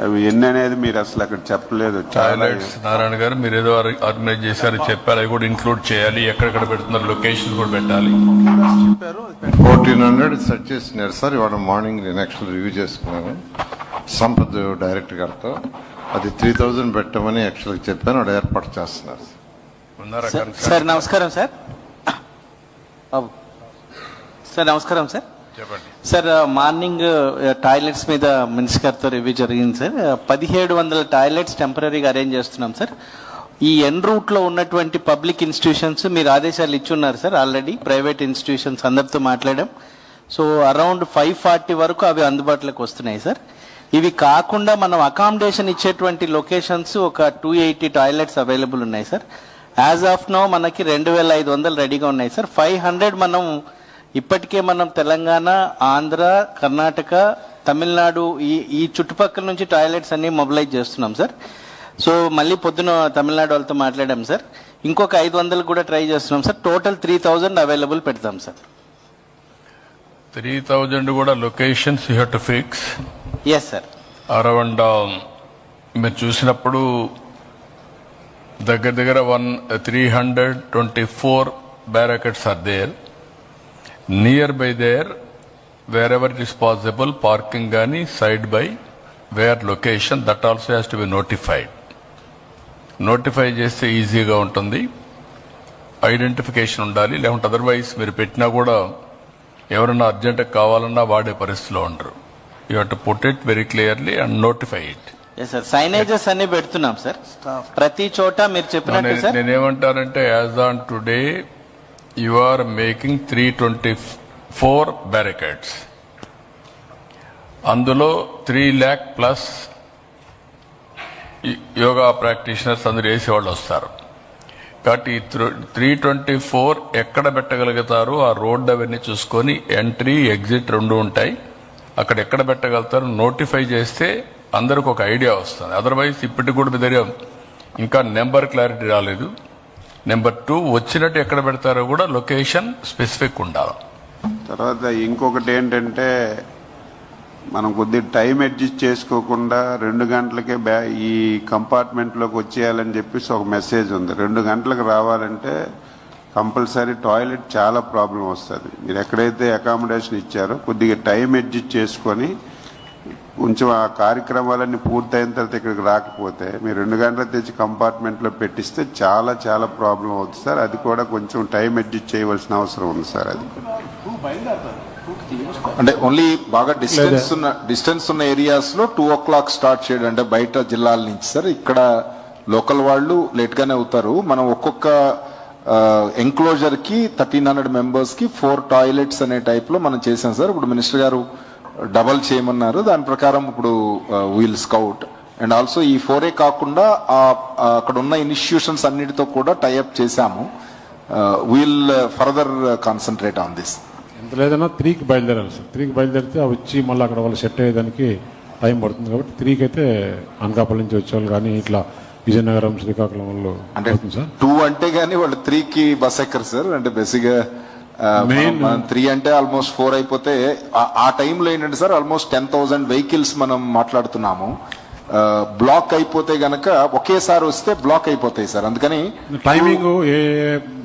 అవి ఎన్ని అనేది మీరు అసలు అక్కడ చెప్పలేదు. టాయిలెట్స్ నారాయణ గారు మీరు ఏదో ఆర్గనైజ్ చేశారు చెప్పారు, అవి కూడా ఇంక్లూడ్ చేయాలి, ఎక్కడెక్కడ పెడుతున్నారు లొకేషన్ కూడా పెట్టాలి. 1400 సెట్ చేసినారు సార్. ఇవాళ మార్నింగ్ నేను యాక్చువల్ రివ్యూ చేసుకున్నాను సంపత్ డైరెక్టర్ గారితో. అది 3000 పెట్టమని యాక్చువల్గా చెప్పాను, వాడు ఏర్పాటు చేస్తున్నారు. సార్ నమస్కారం సార్. సార్ నమస్కారం సార్. చెప్పండి సార్. మార్నింగ్ టాయిలెట్స్ మీద మినిస్టర్ గారితో రివ్యూ జరిగింది సార్. 1700 టాయిలెట్స్ టెంపరీగా అరేంజ్ చేస్తున్నాం సార్. ఈ ఎన్ రూట్లో ఉన్నటువంటి పబ్లిక్ ఇన్స్టిట్యూషన్స్ మీరు ఆదేశాలు ఇచ్చున్నారు సార్ ఆల్రెడీ. ప్రైవేట్ ఇన్స్టిట్యూషన్స్ అందరితో మాట్లాడాం. సో అరౌండ్ 540 వరకు అవి అందుబాటులోకి వస్తున్నాయి సార్. ఇవి కాకుండా మనం అకామిడేషన్ ఇచ్చేటువంటి లొకేషన్స్ ఒక 280 టాయిలెట్స్ అవైలబుల్ ఉన్నాయి సార్. యాజ్ ఆఫ్ నో మనకి 2500 రెడీగా ఉన్నాయి సార్. 500 మనం ఇప్పటికే మనం తెలంగాణ, ఆంధ్ర, కర్ణాటక, తమిళనాడు ఈ చుట్టుపక్కల నుంచి టాయిలెట్స్ అన్ని మొబిలైజ్ చేస్తున్నాం సార్. సో మళ్ళీ పొద్దున తమిళనాడు వాళ్ళతో మాట్లాడాం సార్. ఇంకొక 500 కూడా ట్రై చేస్తున్నాం సార్. టోటల్ 3000 అవైలబుల్ పెడతాం సార్. 3000 కూడా locations you have to fix. Yes sir. Around మీరు చూసినప్పుడు దగ్గర దగ్గర 324 barricades are there. Nearby there, wherever it is possible, parking gani side by where location, that also has to be notified. Notify చేస్తే ఈజీగా ఉంటుంది, ఐడెంటిఫికేషన్ ఉండాలి. లేకుంటే otherwise మీరు పెట్టినా కూడా ఎవరన్నా అర్జెంట్గా కావాలన్నా వాడే పరిస్థితిలో ఉండరు. You have to put it very clearly and notify it. Sir signages అన్ని పెడుతున్నాం సార్ ప్రతి చోట మీరు చెప్పినట్టు సార్. నేనేమంటానంటే as on today you are making 324 barricades. అందులో 3 lakh ప్లస్ యోగా ప్రాక్టీషనర్స్ అందరూ వేసేవాళ్ళు వస్తారు. కాబట్టి 324 ఎక్కడ పెట్టగలుగుతారు ఆ రోడ్ అవన్నీ చూసుకొని ఎంట్రీ ఎగ్జిట్ 2 ఉంటాయి. అక్కడ ఎక్కడ పెట్టగలుగుతారు నోటిఫై చేస్తే అందరికి ఒక ఐడియా వస్తుంది. అదర్వైజ్ ఇప్పటికి కూడా మీ దగ్గర ఇంకా నెంబర్ క్లారిటీ రాలేదు. నెంబర్ 2 వచ్చినట్టు ఎక్కడ పెడతారో కూడా లొకేషన్ స్పెసిఫిక్ ఉండాలి. తర్వాత ఇంకొకటి ఏంటంటే మనం కొద్దిగా టైం అడ్జస్ట్ చేసుకోకుండా 2 గంటలకే ఈ కంపార్ట్మెంట్లోకి వచ్చేయాలని చెప్పేసి ఒక మెసేజ్ ఉంది. 2 గంటలకు రావాలంటే కంపల్సరీ టాయిలెట్ చాలా ప్రాబ్లం వస్తుంది. మీరు ఎక్కడైతే అకామిడేషన్ ఇచ్చారో కొద్దిగా టైం అడ్జస్ట్ చేసుకొని కొంచెం ఆ కార్యక్రమాలన్నీ పూర్తయిన తర్వాత ఇక్కడికి రాకపోతే మీరు 2 గంటలు తెచ్చి కంపార్ట్మెంట్లో పెట్టిస్తే చాలా చాలా ప్రాబ్లం అవుతుంది సార్. అది కూడా కొంచెం టైం అడ్జస్ట్ చేయవలసిన అవసరం ఉంది సార్. అది అంటే ఓన్లీ బాగా డిస్టెన్స్ ఉన్న ఏరియాస్ లో 2 o'clock స్టార్ట్ చేయడం, అంటే బయట జిల్లాల నుంచి సార్. ఇక్కడ లోకల్ వాళ్ళు లేట్ గానే అవుతారు. మనం ఒక్కొక్క ఎంక్లోజర్ కి 1300 members కి 4 టాయిలెట్స్ అనే టైప్ లో మనం చేసాం సార్. ఇప్పుడు మినిస్టర్ గారు డబల్ చేయమన్నారు. దాని ప్రకారం ఇప్పుడు వీల్ స్కౌట్ అండ్ ఆల్సో ఈ 4 కాకుండా అక్కడ ఉన్న ఇన్స్టిట్యూషన్స్ అన్నిటితో కూడా టైఅప్ చేశాము. We'll further concentrate on this. ఎంత లేదన్నా 3కి బయలుదేరాలి సార్. 3కి బయలుదేరితే వచ్చి మళ్ళీ అక్కడ వాళ్ళు సెట్ అయ్యేదానికి టైం పడుతుంది. కాబట్టి 3కి అయితే అనకాపల్లి నుంచి వచ్చేవాళ్ళు కానీ ఇట్లా విజయనగరం, శ్రీకాకుళం వాళ్ళు అంటే 2 అంటే కానీ వాళ్ళు 3కి బస్ ఎక్కరు సార్. అంటే బేసిక్గా 3 అంటే ఆల్మోస్ట్ 4 అయిపోతే ఆ టైంలో ఏంటంటే సార్ ఆల్మోస్ట్ 10,000 వెహికల్స్ మనం మాట్లాడుతున్నాము. బ్లాక్ అయిపోతే గనక ఒకేసారి వస్తే బ్లాక్ అయిపోతాయి సార్. అందుకని టైమింగ్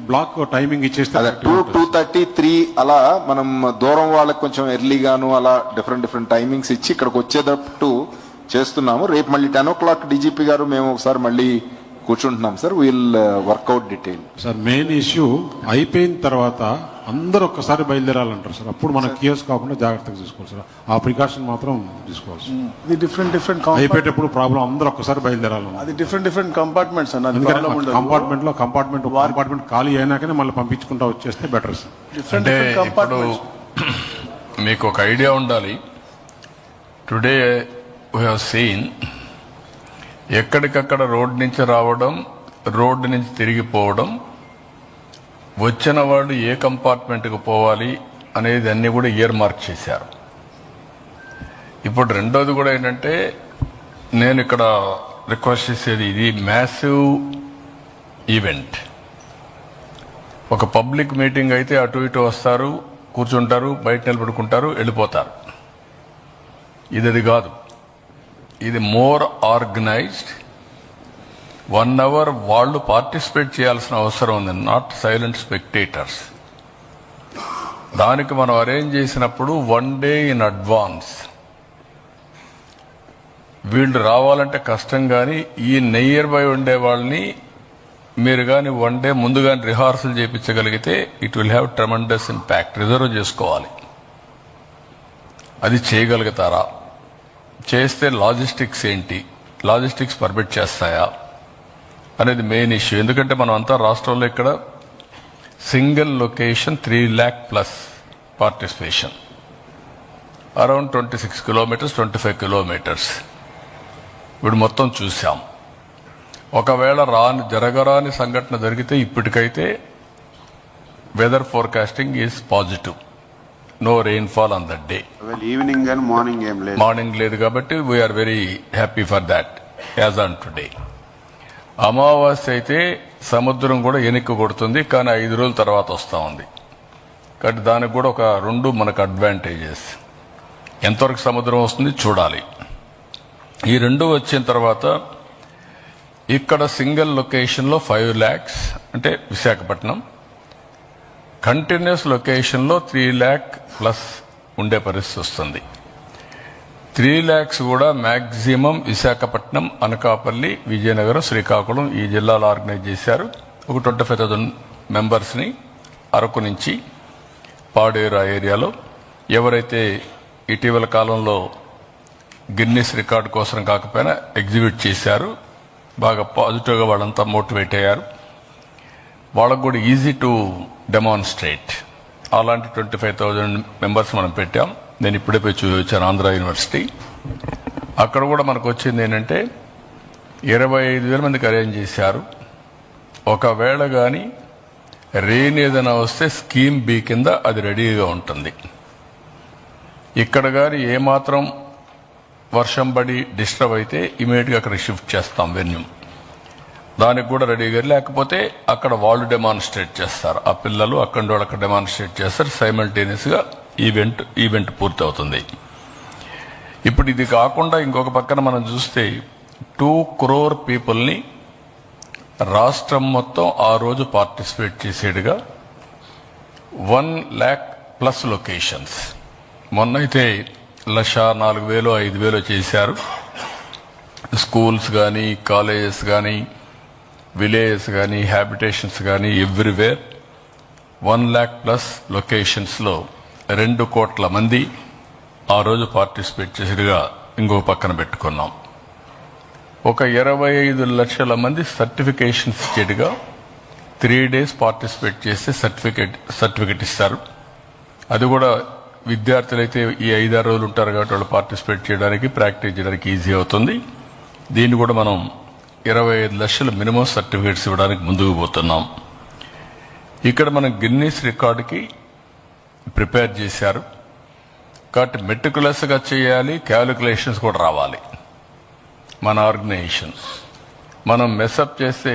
బ్లాక్ టైమింగ్ ఇచ్చేస్తే 2:30, 3 అలా మనం దూరం వాళ్ళకి కొంచెం ఎర్లీగాను అలా డిఫరెంట్ టైమింగ్స్ ఇచ్చి ఇక్కడికి వచ్చేటట్టు చేస్తున్నాము. రేపు మళ్ళీ 10 o'clock డీజీపీ గారు మేము ఒకసారి మళ్ళీ కూర్చుంటున్నాం sir. We'll work out detail sir. Main issue అయిపోయిన తర్వాత అందరూ ఒక్కసారి బయలుదేరాలంటారు సార్. అప్పుడు మన కేసు కాకుండా జాగ్రత్తగా చూసుకోవాలి సార్. ఆ ప్రికాషన్ మాత్రం తీసుకోవాలి సార్. డిఫరెంట్ అయిపోయేటప్పుడు ప్రాబ్లం అందరూ ఒక్కసారి బయలుదేరాలి. అది డిఫరెంట్ కంపార్ట్మెంట్స్ కంపార్ట్మెంట్ ఖాళీ అయినాకనే మళ్ళీ పంపించుకుంటా వచ్చేస్తే బెటర్ సార్. అంటే ఇప్పుడు మీకు ఒక ఐడియా ఉండాలి. టుడే వీ హావ్ సీన్ ఎక్కడికక్కడ రోడ్ నుంచి రావడం, రోడ్డు నుంచి తిరిగిపోవడం, వచ్చిన వాళ్ళు ఏ కంపార్ట్మెంట్కి పోవాలి అనేది అన్నీ కూడా ఇయర్ మార్క్ చేశారు. ఇప్పుడు రెండోది కూడా ఏంటంటే నేను ఇక్కడ రిక్వెస్ట్ చేసేది, ఇది మ్యాసివ్ ఈవెంట్. ఒక పబ్లిక్ మీటింగ్ అయితే అటు ఇటు వస్తారు, కూర్చుంటారు, బయట నిలబడుకుంటారు, వెళ్ళిపోతారు. ఇది కాదు. ఇది మోర్ ఆర్గనైజ్డ్. 1 hour వాళ్ళు పార్టిసిపేట్ చేయాల్సిన అవసరం ఉంది, నాట్ సైలెంట్ స్పెక్టేటర్స్. దానికి మనం అరేంజ్ చేసినప్పుడు 1 day ఇన్ అడ్వాన్స్. వీళ్ళు రావాలంటే కష్టం, కానీ ఈ నియర్ బై ఉండే వాళ్ళని మీరు కానీ 1 day ముందు కానీ రిహార్సల్ చేయించగలిగితే it will have tremendous impact. Reserve చేసుకోవాలి. అది చేయగలుగుతారా? చేస్తే లాజిస్టిక్స్ ఏంటి, లాజిస్టిక్స్ పర్మిట్ చేస్తాయా అనేది మెయిన్ ఇష్యూ. ఎందుకంటే మనం అంతా రాష్ట్రంలో ఇక్కడ single location 3 lakh plus participation, around 26 kilometers, 25 kilometers. ఇప్పుడు మొత్తం చూసాం. ఒకవేళ జరగరాని సంఘటన జరిగితే ఇప్పటికైతే weather forecasting is positive, no rainfall on that day. Evening and morning ఏం లేదు, మార్నింగ్ లేదు కాబట్టి we are very happy for that as on today. అమావాస్య అయితే సముద్రం కూడా ఎనిక్కి కొడుతుంది, కానీ 5 రోజుల తర్వాత వస్తూ ఉంది. కాబట్టి దానికి కూడా ఒక 2 మనకు అడ్వాంటేజెస్. ఎంతవరకు సముద్రం వస్తుంది చూడాలి. ఈ 2 వచ్చిన తర్వాత ఇక్కడ సింగిల్ లొకేషన్లో 5 lakhs అంటే విశాఖపట్నం, కంటిన్యూస్ లొకేషన్లో 3 lakh plus ఉండే పరిస్థితి వస్తుంది. 3 lakhs కూడా మ్యాక్సిమం విశాఖపట్నం, అనకాపల్లి, విజయనగరం, శ్రీకాకుళం ఈ జిల్లాలో ఆర్గనైజ్ చేశారు. ఒక 25,000 మెంబర్స్ని అరకు నుంచి పాడేరు ఏరియాలో ఎవరైతే ఇటీవల కాలంలో గిన్నిస్ రికార్డు కోసం కాకపోయినా ఎగ్జిబిట్ చేశారు, బాగా పాజిటివ్గా వాళ్ళంతా మోటివేట్ అయ్యారు. వాళ్ళకు కూడా ఈజీ టు డెమాన్స్ట్రేట్. అలాంటి 25,000 మెంబర్స్ మనం పెట్టాం. నేను ఇప్పుడే పోయి చూపించాను ఆంధ్ర యూనివర్సిటీ. అక్కడ కూడా మనకు వచ్చింది ఏంటంటే 25,000 మందికి అరేంజ్ చేశారు. ఒకవేళ కానీ రెయిన్ ఏదైనా వస్తే స్కీమ్ బి కింద అది రెడీగా ఉంటుంది. ఇక్కడ కానీ ఏమాత్రం వర్షం పడి డిస్టర్బ్ అయితే ఇమీడియట్గా అక్కడ షిఫ్ట్ చేస్తాం వెన్యూ. దానికి కూడా రెడీగా, లేకపోతే అక్కడ వాళ్ళు డెమాన్స్ట్రేట్ చేస్తారు. ఆ పిల్లలు అక్కడి వాళ్ళు అక్కడ డెమాన్స్ట్రేట్ చేస్తారు. సైమల్టేనియస్గా ఈవెంట్ పూర్తి అవుతుంది. ఇప్పుడు ఇది కాకుండా ఇంకొక పక్కన మనం చూస్తే 2 crore పీపుల్ని రాష్ట్రం మొత్తం ఆ రోజు పార్టిసిపేట్ చేసేట్టుగా 1 lakh plus లొకేషన్స్. మొన్నైతే 1,04,000, 5,000 చేశారు. స్కూల్స్ కానీ, కాలేజెస్ కానీ, విలేజెస్ కానీ, హ్యాబిటేషన్స్ కానీ ఎవ్రీవేర్ 1 lakh plus లొకేషన్స్లో 2 కోట్ల మంది ఆ రోజు పార్టిసిపేట్ చేసేట్టుగా ఇంకో పక్కన పెట్టుకున్నాం. ఒక 25 లక్షల మంది సర్టిఫికేషన్స్ ఇచ్చేట్టుగా 3 days పార్టిసిపేట్ చేస్తే సర్టిఫికెట్ ఇస్తారు. అది కూడా విద్యార్థులైతే ఈ 5-6 రోజులు ఉంటారు కాబట్టి వాళ్ళు పార్టిసిపేట్ చేయడానికి, ప్రాక్టీస్ చేయడానికి ఈజీ అవుతుంది. దీన్ని కూడా మనం 25 లక్షల మినిమం సర్టిఫికేట్స్ ఇవ్వడానికి ముందుకు పోతున్నాం. ఇక్కడ మనం గిన్నీస్ రికార్డుకి ప్రిపేర్ చేశారు కాబట్టి మెటిక్యులస్గా చేయాలి, క్యాలిక్యులేషన్స్ కూడా రావాలి. మన ఆర్గనైజేషన్ మనం మెసప్ చేస్తే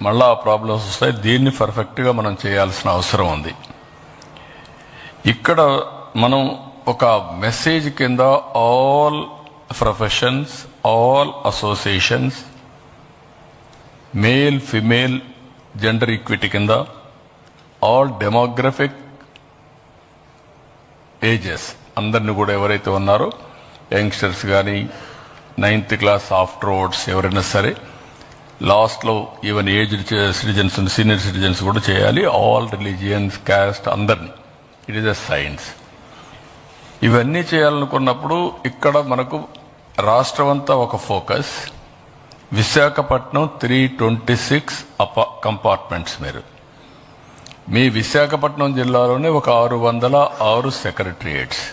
మళ్ళా ప్రాబ్లమ్స్ వస్తాయి. దీన్ని పర్ఫెక్ట్గా మనం చేయాల్సిన అవసరం ఉంది. ఇక్కడ మనం ఒక మెసేజ్ కింద all professions, all associations, male female gender equity కింద ఆల్ డెమోగ్రఫిక్ ఏజెస్ అందరిని కూడా ఎవరైతే ఉన్నారో యంగ్స్టర్స్ కానీ, 9th class ఆఫ్టర్వర్డ్స్ ఎవరైనా సరే, లాస్ట్లో even aged citizens, senior citizens కూడా చేయాలి. ఆల్ రిలీజియన్స్, క్యాస్ట్ అందరినీ. It is a science. ఇవన్నీ చేయాలనుకున్నప్పుడు ఇక్కడ మనకు రాష్ట్రం అంతా ఒక ఫోకస్. విశాఖపట్నం 326 కంపార్ట్మెంట్స్. మీ విశాఖపట్నం జిల్లాలోనే ఒక 606 secretariats.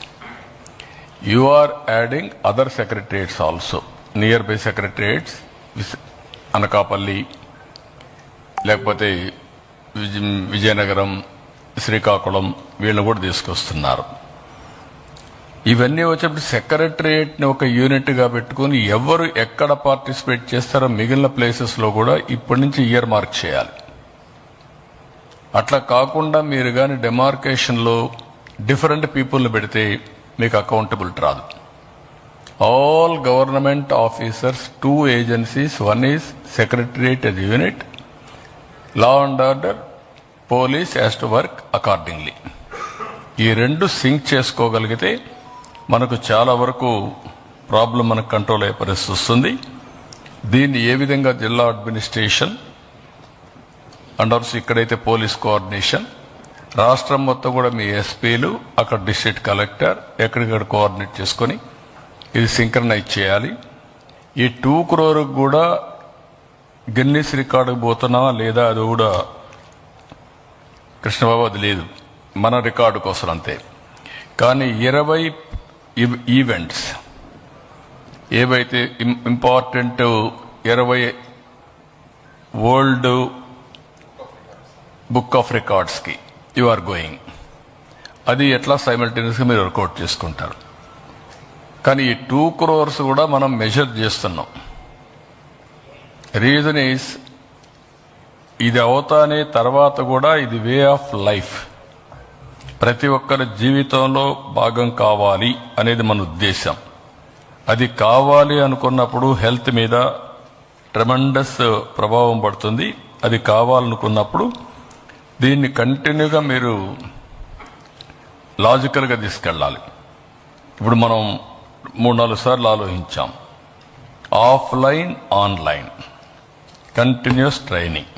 You are adding other secretariats also, nearby secretariats, Anakapalli, లేకపోతే విజయనగరం, శ్రీకాకుళం, వీళ్ళని కూడా తీసుకొస్తున్నారు. ఇవన్నీ వచ్చేప్పుడు సెక్రటరియేట్ని ఒక యూనిట్గా పెట్టుకుని ఎవరు ఎక్కడ పార్టిసిపేట్ చేస్తారో మిగిలిన ప్లేసెస్లో కూడా ఇప్పటి నుంచి ఇయర్ మార్క్ చేయాలి. అట్లా కాకుండా మీరు కానీ డెమార్కేషన్లో డిఫరెంట్ పీపుల్ని పెడితే మీకు అకౌంటబిలిటీ రాదు. all government officers, 2 agencies, one is Secretariat as unit, law and order, police has to work accordingly. ఈ రెండు సింక్ చేసుకోగలిగితే మనకు చాలా వరకు ప్రాబ్లం మనకు కంట్రోల్ అయ్యే పరిస్థితి వస్తుంది. దీన్ని ఏ విధంగా జిల్లా అడ్మినిస్ట్రేషన్ అండ్ ఆల్సో ఇక్కడైతే పోలీస్ కోఆర్డినేషన్, రాష్ట్రం మొత్తం కూడా మీ ఎస్పీలు, అక్కడ డిస్ట్రిక్ట్ కలెక్టర్ ఎక్కడికక్కడ కోఆర్డినేట్ చేసుకొని ఇది సింక్రనైజ్ చేయాలి. ఈ 2 crore కూడా గిన్నిస్ రికార్డుకు పోతున్నావా లేదా అది కూడా కృష్ణబాబు అది లేదు, మన రికార్డు కోసం అంతే. కానీ 20 ఈవెంట్స్ ఏవైతే ఇంపార్టెంట్ 20 వరల్డ్ బుక్ ఆఫ్ రికార్డ్స్కి యు ఆర్ గోయింగ్, అది ఎట్లా సైమల్టేనియస్గా మీరు వర్కౌట్ చేసుకుంటారు. కానీ ఈ 2 crores కూడా మనం మెజర్ చేస్తున్నాం. రీజన్ ఈస్ ఇది అవుతానే తర్వాత కూడా ఇది వే ఆఫ్ లైఫ్, ప్రతి ఒక్కరి జీవితంలో భాగం కావాలి అనేది మన ఉద్దేశం. అది కావాలి అనుకున్నప్పుడు హెల్త్ మీద ట్రెమెండస్ ప్రభావం పడుతుంది. అది కావాలనుకున్నప్పుడు దీన్ని కంటిన్యూగా మీరు లాజికల్గా తీసుకెళ్ళాలి. ఇప్పుడు మనం 3-4 సార్లు ఆలోచించాం. Offline, online, continuous training.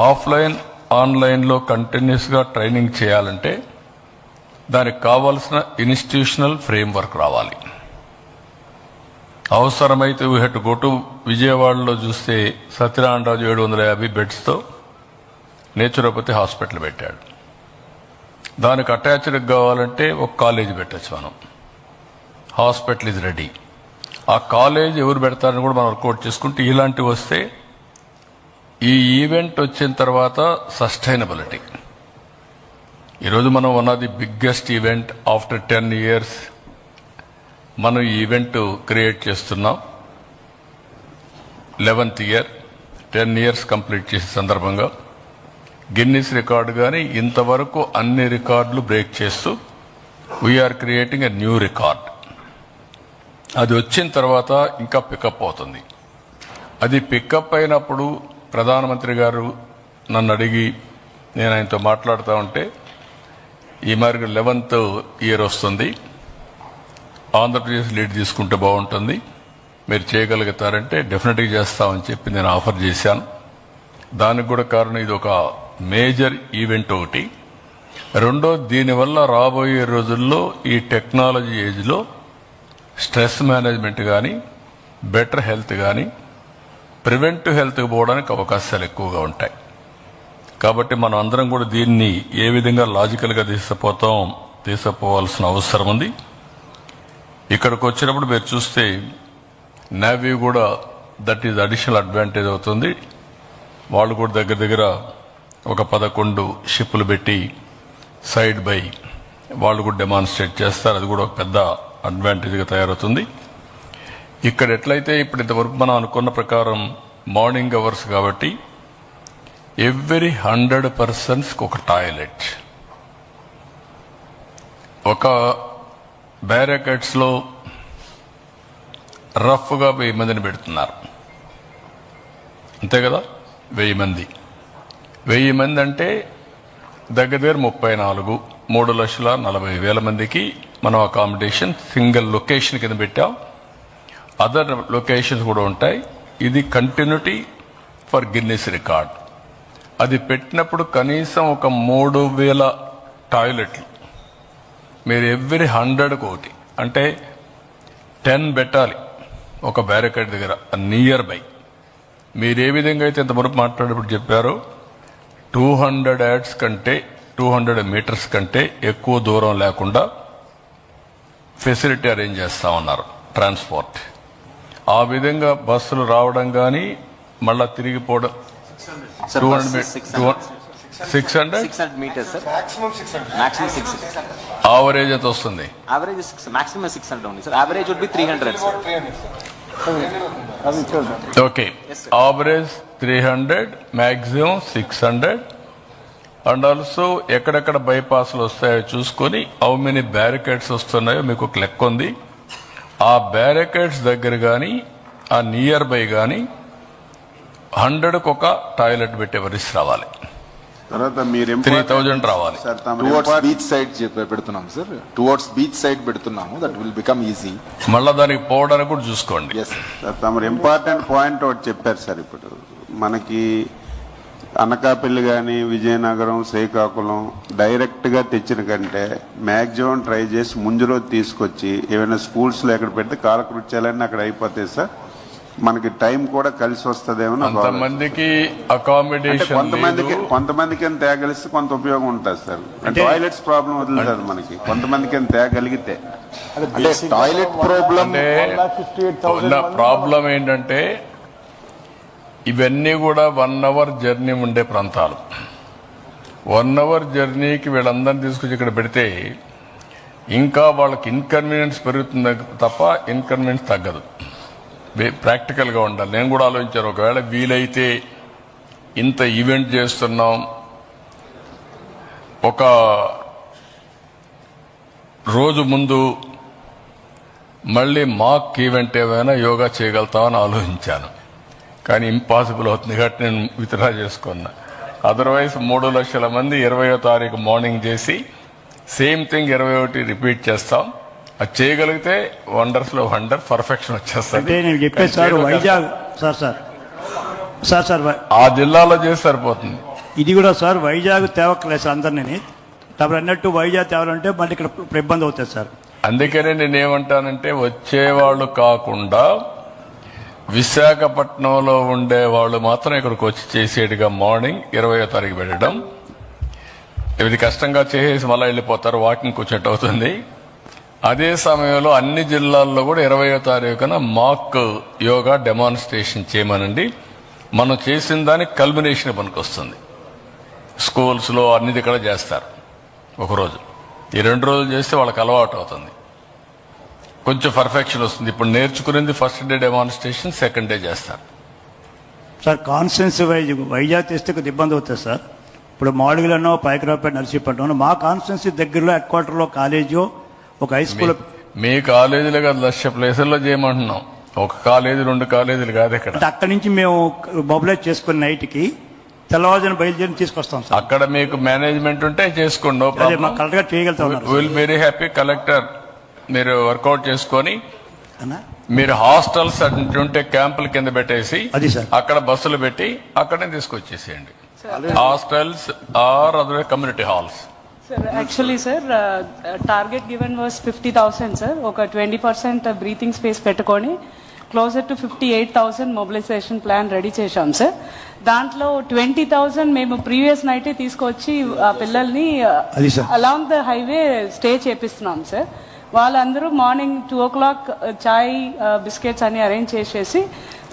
Offline, ఆన్లైన్లో కంటిన్యూస్గా ట్రైనింగ్ చేయాలంటే దానికి కావాల్సిన ఇన్స్టిట్యూషనల్ ఫ్రేమ్వర్క్ రావాలి. అవసరమైతే we had to go to విజయవాడలో చూస్తే సత్యనారాయణరాజు 750 బెడ్స్తో నేచురోపతి హాస్పిటల్ పెట్టాడు. దానికి అటాచ్డ్ కావాలంటే ఒక కాలేజ్ పెట్టచ్చు మనం. Hospital is ready. ఆ కాలేజ్ ఎవరు పెడతారని కూడా మనం వర్కౌట్ చేసుకుంటే ఇలాంటివి వస్తే ఈ ఈవెంట్ వచ్చిన తర్వాత సస్టైనబిలిటీ. ఈరోజు మనం one of the biggest event after 10 years మనం ఈ ఈవెంట్ క్రియేట్ చేస్తున్నాం. 11th year, 10 years కంప్లీట్ చేసే సందర్భంగా గిన్నిస్ రికార్డు కానీ ఇంతవరకు అన్ని రికార్డులు బ్రేక్ చేస్తూ we are creating a new record. అది వచ్చిన తర్వాత ఇంకా పికప్ అవుతుంది. అది పికప్ అయినప్పుడు ప్రధానమంత్రి గారు నన్ను అడిగి నేను ఆయనతో మాట్లాడుతూ ఉంటే ఈ మరి 11th year వస్తుంది, ఆంధ్రప్రదేశ్ లీడ్ తీసుకుంటే బాగుంటుంది, మీరు చేయగలుగుతారంటే డెఫినెట్గా చేస్తామని చెప్పి నేను ఆఫర్ చేశాను. దానికి కూడా కారణం ఇది ఒక మేజర్ ఈవెంట్ ఒకటి. రెండో, దీనివల్ల రాబోయే రోజుల్లో ఈ టెక్నాలజీ ఏజ్లో స్ట్రెస్ మేనేజ్మెంట్ కానీ, బెటర్ హెల్త్ కానీ, ప్రివెంటివ్ హెల్త్కి పోవడానికి అవకాశాలు ఎక్కువగా ఉంటాయి. కాబట్టి మనం అందరం కూడా దీన్ని ఏ విధంగా లాజికల్గా తీసుకుపోవాల్సిన అవసరం ఉంది. ఇక్కడికి వచ్చినప్పుడు మీరు చూస్తే నేవీ కూడా దట్ ఈజ్ అడిషనల్ అడ్వాంటేజ్ అవుతుంది. వాళ్ళు కూడా దగ్గర దగ్గర ఒక 11 షిప్పులు పెట్టి సైడ్ బై వాళ్ళు కూడా డెమాన్స్ట్రేట్ చేస్తారు. అది కూడా ఒక పెద్ద అడ్వాంటేజ్గా తయారవుతుంది. ఇక్కడ ఎట్లయితే ఇప్పుడు ఇంతవరకు మనం అనుకున్న ప్రకారం మార్నింగ్ అవర్స్ కాబట్టి ఎవ్రీ 100 persons ఒక టాయిలెట్, ఒక బ్యారికేడ్స్లో రఫ్గా 1000 మందిని పెడుతున్నారు, అంతే కదా. 1000 మంది 1000 మంది అంటే దగ్గర దగ్గర 3,40,00,000 మందికి మనం అకామిడేషన్ సింగిల్ లొకేషన్ కింద పెట్టాం. అదర్ లొకేషన్స్ కూడా ఉంటాయి. ఇది కంటిన్యూటీ ఫర్ గిన్నిస్ రికార్డ్. అది పెట్టినప్పుడు కనీసం ఒక 3,000 టాయిలెట్లు మీరు ఎవ్రీ 100 ఒకటి అంటే 10 పెట్టాలి ఒక బ్యారికేడ్ దగ్గర నియర్ బై. మీరు ఏ విధంగా అయితే ఇంతవరకు మాట్లాడేప్పుడు చెప్పారో 200 yards కంటే 200 meters కంటే ఎక్కువ దూరం లేకుండా ఫెసిలిటీ అరేంజ్ చేస్తా ఉన్నారు ట్రాన్స్పోర్ట్. ఆ విధంగా బస్సులు రావడం కానీ మళ్ళా తిరిగిపోవడం 600 meters sir, maximum 600. Average ఎంత వస్తుంది? Average is maximum 600 only sir. Average would be 300 sir. Okay, average 300, maximum 600. And also ఎక్కడెక్కడ బైపాస్లు వస్తాయో చూసుకొని హౌ మెనీ బ్యారికేడ్స్ వస్తున్నాయో మీకు ఒక లెక్క ఉంది. ఆ బ్యారికేడ్స్ దగ్గర కానీ ఆ నియర్ బై కానీ 100కు ఒక టాయిలెట్ పెట్టే పరిస్థితి రావాలి. తర్వాత మీరు 3000 రావాలి. సార్ టువర్డ్స్ బీచ్ సైడ్ పెడుతున్నాం సార్. టువర్డ్స్ బీచ్ సైడ్ పెడుతున్నాము. That will become easy. మళ్ళా దానికి పోవడానికి కూడా చూసుకోండి. ఎస్ సార్ తమరు ఇంపార్టెంట్ పాయింట్ ఒకటి చెప్పారు సార్. ఇప్పుడు మనకి అనకాపల్లి కానీ విజయనగరం శ్రీకాకుళం డైరెక్ట్గా తెచ్చిన కంటే మ్యాక్సిమం ట్రై చేసి ముందు రోజు తీసుకొచ్చి ఏమైనా స్కూల్స్లో ఎక్కడ పెడితే కాలకృత్యాలన్నీ అక్కడ అయిపోతాయి సార్. మనకి టైం కూడా కలిసి వస్తుందేమో. కొంతమందికి అకామిడేషన్ కొంతమందికి తేగలిస్తే కొంత ఉపయోగం ఉంటుంది సార్. టాయిలెట్స్ ప్రాబ్లం వదులుతుంది మనకి. కొంతమందికి తేగలిగితే అంటే టాయిలెట్ ప్రాబ్లం అంటే ఉన్న ప్రాబ్లం ఏంటంటే ఇవన్నీ కూడా 1 అవర్ జర్నీ ఉండే ప్రాంతాలు. 1 అవర్ జర్నీకి వీళ్ళందరినీ తీసుకొచ్చి ఇక్కడ పెడితే ఇంకా వాళ్ళకి ఇన్కన్వీనియన్స్ పెరుగుతుంది తప్ప ఇన్కన్వీనియన్స్ తగ్గదు. ప్రాక్టికల్గా ఉండాలి. నేను కూడా ఆలోచించాను, ఒకవేళ వీలైతే ఇంత ఈవెంట్ చేస్తున్నాం, ఒక రోజు ముందు మళ్ళీ మాక్ ఈవెంట్ ఏమైనా యోగా చేయగలుగుతామని ఆలోచించాను. కానీ ఇంపాసిబుల్ అవుతుంది కాబట్టి నేను విత్డ్రా చేసుకున్నా. అదర్వైజ్ 3 లక్షల మంది 20వ తారీఖు మార్నింగ్ చేసి సేమ్ థింగ్ 21 రిపీట్ చేస్తాం. అది చేయగలిగితే వండర్స్ లో వండర్ పర్ఫెక్షన్ వచ్చేస్తుంది. అంటే నేను చెప్పేది సార్ వైజాగ్ సార్ ఆ జిల్లాలో చేసి సరిపోతుంది. ఇది కూడా సార్ వైజాగ్ తేవక్కలేదు సార్ అందరినీ. తప్పుడు అన్నట్టు వైజాగ్ తేవాలంటే మళ్ళీ ఇక్కడ ఇబ్బంది అవుతుంది సార్. అందుకనే నేనేమంటానంటే వచ్చేవాళ్ళు కాకుండా విశాఖపట్నంలో ఉండే వాళ్ళు మాత్రం ఇక్కడికి వచ్చి చేసేట్టుగా మార్నింగ్ 20వ తారీఖు పెట్టడం. ఇది కష్టంగా చేసేసి మళ్ళీ వెళ్ళిపోతారు, వాకింగ్ వచ్చేట్టు అవుతుంది. అదే సమయంలో అన్ని జిల్లాల్లో కూడా 20వ తారీఖున మాక్ యోగా డెమాన్స్ట్రేషన్ చేయమనండి. మనం చేసిన దానికి కల్మినేషన్ పనికొస్తుంది. స్కూల్స్లో అన్ని ఇక్కడ చేస్తారు ఒకరోజు. ఈ 2 రోజులు చేస్తే వాళ్ళకి అలవాటు అవుతుంది, కొంచెం పర్ఫెక్షన్ వస్తుంది. ఇప్పుడు నేర్చుకునేది first day demonstration, second day చేస్తారు. సార్ కాన్స్టిట్యున్సీ వైజాగ్ తెస్తే కొద్దిగా ఇబ్బంది అవుతుంది సార్. ఇప్పుడు మాడుగులనో పైకరాపేట నర్సీపట్నం మా కాన్స్టిట్యున్సీ దగ్గరలో హెడ్ క్వార్టర్లో కాలేజో ఒక హై స్కూల్. మీ కాలేజీలో కాదు, 1,00,000 ప్లేసుల్లో చేయమంటున్నాం. ఒక కాలేజీ 2 కాలేజీలు కాదు ఇక్కడ. అంటే అక్కడి నుంచి మేము మొబిలైజ్ చేసుకుని నైట్కి తెల్లవారుజామున బయలుదేరి తీసుకొస్తాం సార్. అక్కడ మీకు మేనేజ్మెంట్ ఉంటే చేసుకోండి, నో ప్రాబ్లం. కరెక్ట్ గా చేయగలుగుతాం. Will very happy. కలెక్టర్ మీరు వర్కౌట్ చేసుకొని అన్నా మీరు హాస్టల్స్ ఉంటే క్యాంపుల కింద పెట్టేసి అది సార్ అక్కడ బస్సులు పెట్టి అక్కడనే తీసుకొచ్చేసేయండి. Hostels or other community halls. Sir, actually, sir, target given was 50,000, sir. Okay, 20% breathing space pettukoni closer to 58,000 mobilization plan ready chesam, sir. దాంట్లో 20,000 మేము ప్రీవియస్ నైటే తీసుకొచ్చి ఆ పిల్లల్ని అలాంగ్ ద హైవే స్టే చేపిస్తున్నాం సార్. వాళ్ళందరూ మార్నింగ్ 2 o'clock చాయ్ biscuits అని అరేంజ్ చేసేసి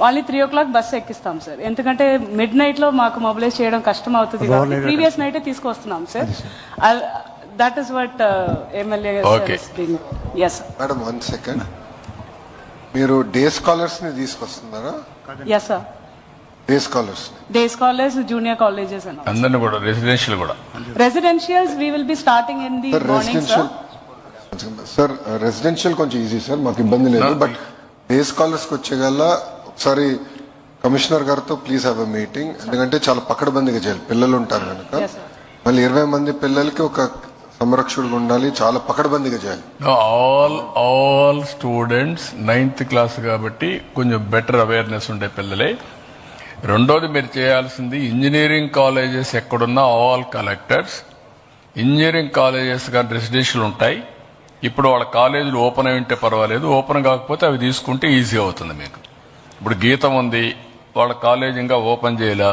వాళ్ళని 3 o'clock బస్సు ఎక్కిస్తాం సార్. ఎందుకంటే మిడ్ నైట్ లో మాకు మొబిలైజ్ చేయడం కష్టం అవుతుంది కాబట్టి ప్రీవియస్ నైటే తీసుకొస్తున్నాం sir. That is what MLA. Madam 1 second, మీరు డే స్కాలర్స్ ని తీసుకొస్తున్నారా? Yes sir, day scholars junior colleges అందరినీ కూడా రెసిడెన్షియల్ కూడా residentials we will be starting in the morning sir. Sir residential కొంచెం ఈజీ సార్, మాకు ఇబ్బంది లేదు. బట్ డే స్కాలర్స్కి వచ్చేగల ఒకసారి కమిషనర్ గారితో ప్లీజ్ హ్యావ్ ఎ మీటింగ్. ఎందుకంటే చాలా పకడ్బందీగా చేయాలి, పిల్లలు ఉంటారు కనుక. మళ్ళీ 20 మంది పిల్లలకి ఒక సంరక్షకుడు ఉండాలి, చాలా పకడ్బందీగా చేయాలి. ఆల్ స్టూడెంట్స్ 9th క్లాస్ కాబట్టి కొంచెం బెటర్ అవేర్నెస్ ఉండే పిల్లలే. రెండోది మీరు చేయాల్సింది ఇంజనీరింగ్ కాలేజెస్ ఎక్కడున్నా ఆల్ కలెక్టర్స్ ఇంజనీరింగ్ కాలేజెస్ కానీ రెసిడెన్షియల్ ఉంటాయి. ఇప్పుడు వాళ్ళ కాలేజీలు ఓపెన్ అయి ఉంటే పర్వాలేదు, ఓపెన్ కాకపోతే అవి తీసుకుంటే ఈజీ అవుతుంది మీకు. ఇప్పుడు గీతం ఉంది, వాళ్ళ కాలేజ్ ఇంకా ఓపెన్ చేయలే,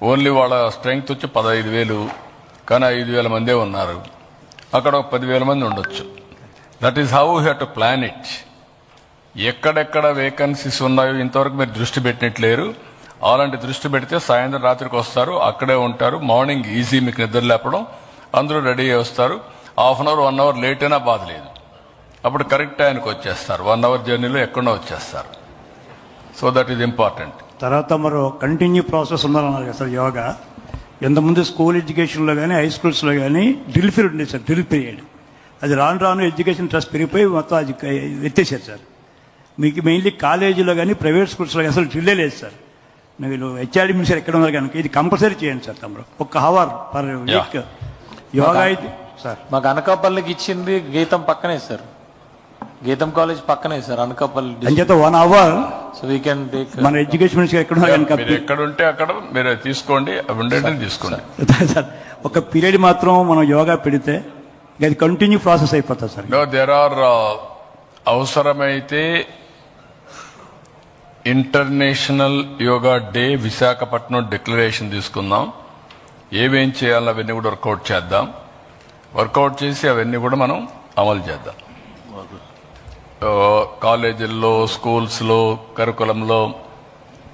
ఓన్లీ వాళ్ళ స్ట్రెంగ్త్ వచ్చి 15,000 కానీ 5,000 మందే ఉన్నారు. అక్కడ ఒక 10,000 మంది ఉండొచ్చు. That is how you have to plan it. ఎక్కడెక్కడ వేకెన్సీస్ ఉన్నాయో ఇంతవరకు మీరు దృష్టి పెట్టినట్లేరు. అలాంటి దృష్టి పెడితే సాయంత్రం రాత్రికి వస్తారు, అక్కడే ఉంటారు. మార్నింగ్ ఈజీ, మీకు నిద్ర లేపడం, అందరూ రెడీ అయ్యి వస్తారు. Half an hour 1 hour late అయినా బాధ లేదు. అప్పుడు కరెక్ట్ టైంకి వచ్చేస్తారు. 1 hour జర్నీలో ఎక్కడో వచ్చేస్తారు. So that is important. తర్వాత మరో కంటిన్యూ ప్రాసెస్ ఉండాలన్నారు కదా సార్ యోగా. ఇంతకుముందు స్కూల్ ఎడ్యుకేషన్లో కానీ హై స్కూల్స్లో కానీ డ్రిల్ పీరియడ్ ఉండేది సార్. డ్రిల్ పీరియడ్ అది రాను రాను ఎడ్యుకేషన్ ట్రస్ట్ పెరిగిపోయి మొత్తం అది ఎత్తేసారు సార్. మీకు మెయిన్లీ కాలేజీలో కానీ ప్రైవేట్ స్కూల్స్లో కానీ అసలు డ్రిల్లే లేదు సార్. మీరు హెచ్ఆర్డి మినిస్టర్ ఎక్కడ ఉన్నారు కనుక ఇది కంపల్సరీ చేయండి సార్. తమ్ముడు 1 hour పర్ వీక్ యోగా అయితే సార్. మాకు అనకాపల్లికి ఇచ్చింది గీతం పక్కనే సార్, గీతం కాలేజ్ పక్కనే సార్ అనకాపల్లి. అంచేత 1 hour so we can take మన ఎడ్యుకేషన్ మినిస్టర్ ఎక్కడ ఉన్నారు కనుక మీరు ఎక్కడ ఉంటే అక్కడ మీరు తీసుకోండి, అవి ఉండేది తీసుకోండి సార్. ఒక పీరియడ్ మాత్రం మనం యోగా పెడితే అది కంటిన్యూ ప్రాసెస్ అయిపోతుంది సార్. దేర్ ఆర్ అవసరమైతే international yoga day Visakhapatnam declaration తీసుకుందాం. ఏమేం చేయాలో అవన్నీ కూడా వర్కౌట్ చేద్దాం. వర్కౌట్ చేసి అవన్నీ కూడా మనం అమలు చేద్దాం. కాలేజీల్లో, స్కూల్స్లో, కరికులంలో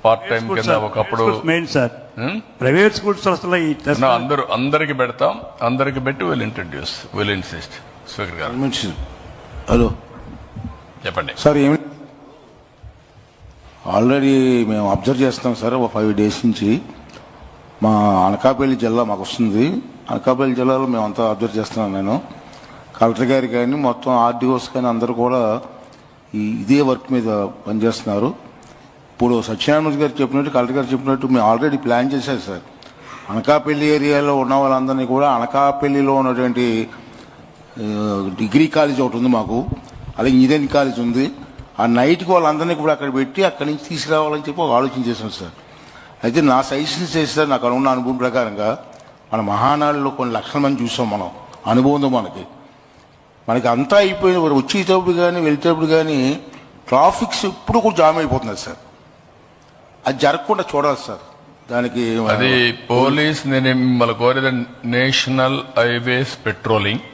పార్ట్ టైం కింద ఒకప్పుడు మెయిన్ సార్ ప్రైవేట్ స్కూల్స్ అసలు ఈ టెస్ట్ అందరికి పెడతాం. అందరికి పెట్టి విల్ ఇన్సిస్ట్. స్పీకర్ గారు హలో చెప్పండి సార్. ఏమి ఆల్రెడీ మేము అబ్జర్వ్ చేస్తాం సార్. ఒక 5 days నుంచి మా అనకాపల్లి జిల్లా మాకు వస్తుంది. అనకాపల్లి జిల్లాలో మేమంతా అబ్జర్వ్ చేస్తున్నాను. నేను కలెక్టర్ గారు కానీ మొత్తం ఆర్డీఓస్ కానీ అందరూ కూడా ఇదే వర్క్ మీద పనిచేస్తున్నారు. ఇప్పుడు సత్యనారాయణ గారు చెప్పినట్టు, కలెక్టర్ గారు చెప్పినట్టు మేము ఆల్రెడీ ప్లాన్ చేశారు సార్. అనకాపల్లి ఏరియాలో ఉన్న వాళ్ళందరినీ కూడా అనకాపల్లిలో ఉన్నటువంటి డిగ్రీ కాలేజ్ ఒకటి ఉంది మాకు, అలాగే ఇంజనీరింగ్ కాలేజ్ ఉంది. ఆ నైట్కి వాళ్ళందరినీ కూడా అక్కడ పెట్టి అక్కడి నుంచి తీసుకురావాలని చెప్పి ఒక ఆలోచన చేశాం సార్. అయితే నా సజెషన్స్ చేస్తే నాకు అనుకున్న అనుభవం ప్రకారంగా మన మహానాడులో కొన్ని లక్షల మంది చూసాం మనం. అనుభవం మనకి అంతా అయిపోయింది. వచ్చేటప్పుడు కానీ వెళ్తేటప్పుడు కానీ ట్రాఫిక్స్ ఎప్పుడు కూడా జామ్ అయిపోతుంది సార్. అది జరగకుండా చూడాలి సార్. దానికి అది పోలీస్ నేను మిమ్మల్ని కోరేది national highways patrolling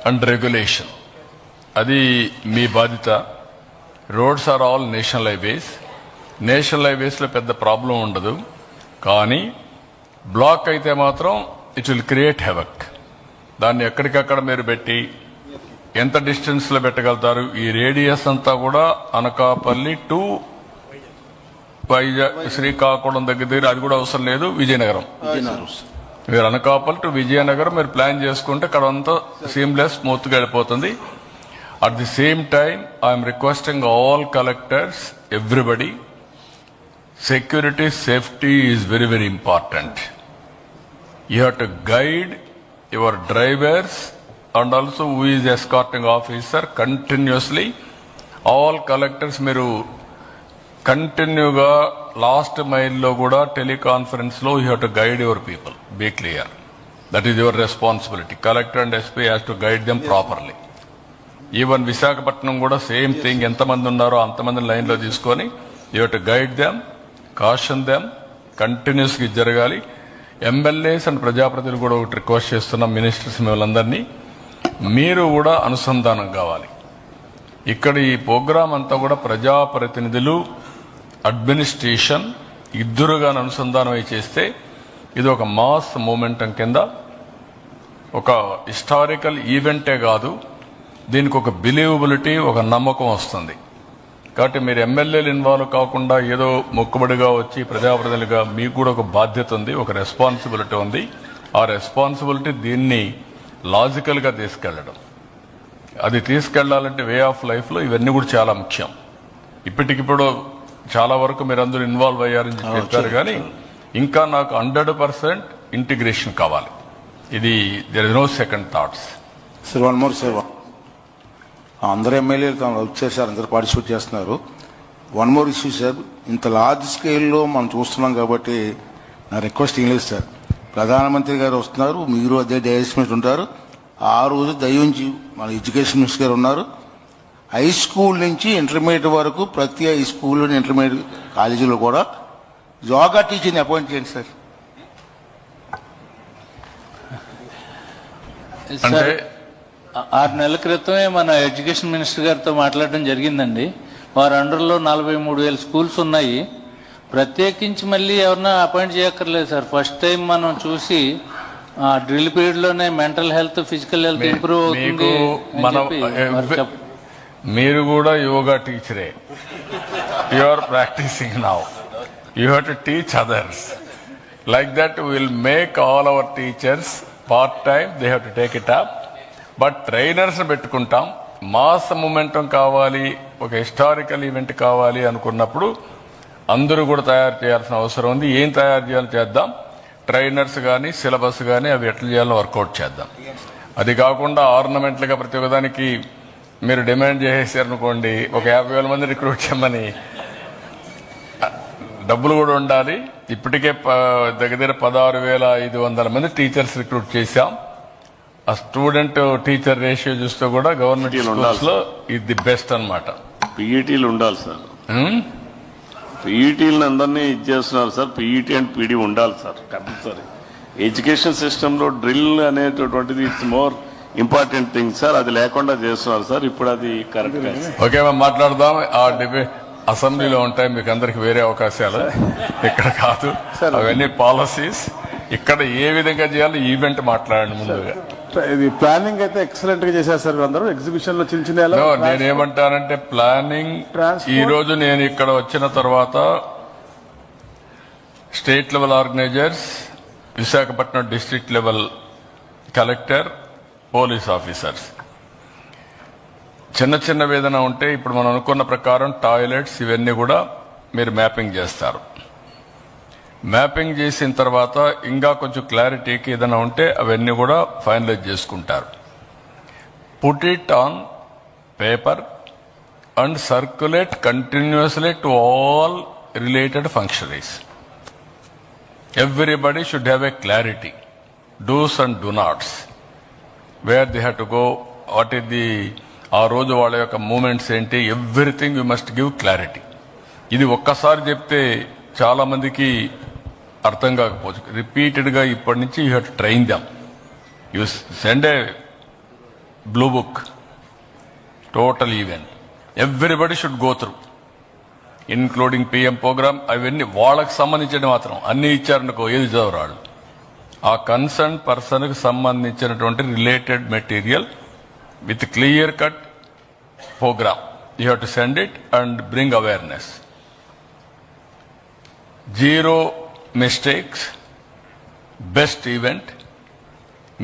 and regulation. అది మీ బాధ్యత. Roads are all national highways. National హైవేస్లో పెద్ద ప్రాబ్లం ఉండదు, కానీ బ్లాక్ అయితే మాత్రం ఇట్ విల్ క్రియేట్ హెవక్. దాన్ని ఎక్కడికక్కడ మీరు పెట్టి ఎంత డిస్టెన్స్లో పెట్టగలుగుతారు? ఈ రేడియస్ అంతా కూడా అనకాపల్లి టు వైజాగ్, శ్రీకాకుళం దగ్గర అది కూడా అవసరం లేదు. విజయనగరం మీరు అనకాపల్లి టు విజయనగరం మీరు ప్లాన్ చేసుకుంటే అక్కడ అంతా సీమ్లెస్ స్మూత్గా వెళ్ళిపోతుంది. At the same time, I am requesting all collectors, everybody, security, safety is very, very important. You have to guide your drivers and also who is escorting officer continuously. All collectors, మీరు కంటిన్యూగా last మైల్లో కూడా టెలికాన్ఫరెన్స్లో you have to guide your people. Be clear. That is your responsibility. Collector and SP has to guide them properly. Even Visakhapatnam కూడా same thing. ఎంతమంది ఉన్నారో అంతమంది లైన్లో తీసుకొని you to guide them, caution them, కంటిన్యూస్గా జరగాలి. ఎమ్మెల్యేస్ అండ్ ప్రజాప్రతినిధులు కూడా ఒకటి రిక్వెస్ట్ చేస్తున్నాం, మినిస్టర్స్ మిమ్మల్ందరినీ, మీరు కూడా అనుసంధానం కావాలి. ఇక్కడ ఈ ప్రోగ్రాం అంతా కూడా ప్రజాప్రతినిధులు, అడ్మినిస్ట్రేషన్ ఇద్దరుగా అనుసంధానం చేస్తే ఇది ఒక మాస్ మూమెంటం కింద ఒక హిస్టారికల్ ఈవెంటే కాదు, దీనికి ఒక బిలీవబిలిటీ, ఒక నమ్మకం వస్తుంది. కాబట్టి మీరు ఎమ్మెల్యేలు ఇన్వాల్వ్ కాకుండా ఏదో మొక్కుబడిగా వచ్చి ప్రజాప్రతినిధులుగా మీకు కూడా ఒక బాధ్యత ఉంది, ఒక రెస్పాన్సిబిలిటీ ఉంది. ఆ రెస్పాన్సిబిలిటీ దీన్ని లాజికల్గా తీసుకెళ్లడం. అది తీసుకెళ్లాలంటే వే ఆఫ్ లైఫ్లో ఇవన్నీ కూడా చాలా ముఖ్యం. ఇప్పటికిప్పుడు చాలా వరకు మీరు అందరూ ఇన్వాల్వ్ అయ్యారని చెప్పారు, కానీ ఇంకా నాకు 100% ఇంటిగ్రేషన్ కావాలి. ఇది there is no second thoughts. Sir one more sir, అందరు ఎమ్మెల్యేలు వచ్చేసారు, అందరు పార్టిసిపేట్ చేస్తున్నారు. వన్ మోర్ ఇష్యూ సార్, ఇంత లార్జ్ స్కేల్లో మనం చూస్తున్నాం కాబట్టి నా రిక్వెస్ట్ ఏం లేదు సార్. ప్రధానమంత్రి గారు వస్తున్నారు, మీరు అదే డైస్ మీద ఉంటారు. ఆ రోజు దయించి మన ఎడ్యుకేషన్ మినిస్టర్ గారు ఉన్నారు. హై స్కూల్ నుంచి ఇంటర్మీడియట్ వరకు ప్రతి హై స్కూల్, ఇంటర్మీడియట్ కాలేజీలో కూడా యోగా టీచర్ని అపాయింట్ చేయండి సార్. అంటే 6 నెలల క్రితమే మన ఎడ్యుకేషన్ మినిస్టర్ గారితో మాట్లాడడం జరిగిందండి. వారి అండర్లో 43,000 స్కూల్స్ ఉన్నాయి. ప్రత్యేకించి మళ్ళీ ఎవరన్నా అపాయింట్ చేయక్కర్లేదు సార్. ఫస్ట్ టైం మనం చూసి డ్రిల్ పీరియడ్ లోనే mental health, physical health improve అవుతుంది. మీరు కూడా యోగా టీచరే, you are practising now, you have to teach others. Like that will make all our teachers part time, they have to take it up. But trainers పెట్టుకుంటాం. Mass momentum కావాలి, ఒక historical event కావాలి అనుకున్నప్పుడు అందరూ కూడా తయారు చేయాల్సిన అవసరం ఉంది. ఏం తయారు చేయాలో చేద్దాం. ట్రైనర్స్ కానీ సిలబస్ కానీ అవి ఎట్లా చేయాలో వర్కౌట్ చేద్దాం. అది కాకుండా ఆర్నమెంట్లుగా ప్రతి ఒక్కదానికి మీరు డిమాండ్ చేసేసారనుకోండి, ఒక 50,000 మంది రిక్రూట్ చేయమని, డబ్బులు కూడా ఉండాలి. ఇప్పటికే దగ్గర 16,500 మంది టీచర్స్ రిక్రూట్ చేశాం. ఆ స్టూడెంట్ టీచర్ రేషియో చూస్తే కూడా గవర్నమెంట్ స్కూల్స్ లో ఇది ది బెస్ట్ అనమాట. పీఈటీలు ఉండాలి సార్. పీఈటీలను అందరినీ ఇచ్చేస్తున్నారు సార్. పీఈటీ అండ్ పీడీ ఉండాలి సార్ కంపల్సరీ. ఎడ్యుకేషన్ సిస్టంలో డ్రిల్ అనేటటువంటిది it's more important thing sir. అది లేకుండా చేస్తున్నారు సార్. ఇప్పుడు అది కరెక్ట్. ఓకే, మేము మాట్లాడదాం. ఆ డిబేట్ అసెంబ్లీలో ఉంటాయి, మీకు అందరికి వేరే అవకాశాలు. ఇక్కడ కాదు, అవన్నీ పాలసీస్. ఇక్కడ ఏ విధంగా చేయాలో ఈవెంట్ మాట్లాడండి ముందుగా. ఇది ప్లానింగ్ అయితే ఎక్సలెంట్ గా చేశారు సార్ అందరూ. ఎగ్జిబిషన్ లో చిన్న చిన్న నేనేమంటానంటే ప్లానింగ్ ఈ రోజు నేను ఇక్కడ వచ్చిన తర్వాత state level organisers, Visakhapatnam district level collector, police officers చిన్న చిన్న ఏదైనా ఉంటే ఇప్పుడు మనం అనుకున్న ప్రకారం టాయిలెట్స్ ఇవన్నీ కూడా మీరు మ్యాపింగ్ చేస్తారు. మ్యాపింగ్ చేసిన తర్వాత ఇంకా కొంచెం క్లారిటీకి ఏదైనా ఉంటే అవన్నీ కూడా ఫైనలైజ్ చేసుకుంటారు. Put it on paper and circulate continuously to all related functionaries. Everybody should have a clarity, do's and do nots, where they have to go, what is the ఆ రోజు వాళ్ళ యొక్క మూమెంట్స్ ఏంటి, everything you must give clarity. ఇది ఒక్కసారి చెప్తే చాలా మందికి అర్థం కాకపోవచ్చు. రిపీటెడ్గా ఇప్పటి నుంచి you have to train them. You send a blue book, total event, everybody should go through, including PM programme. అవన్నీ వాళ్ళకి సంబంధించిన మాత్రం అన్ని ఇచ్చారనుకో ఏది చదవరాడు. ఆ కన్సర్న్ పర్సన్కి సంబంధించినటువంటి related material with clear cut programme you have to send it and bring awareness. Zero mistakes, best event.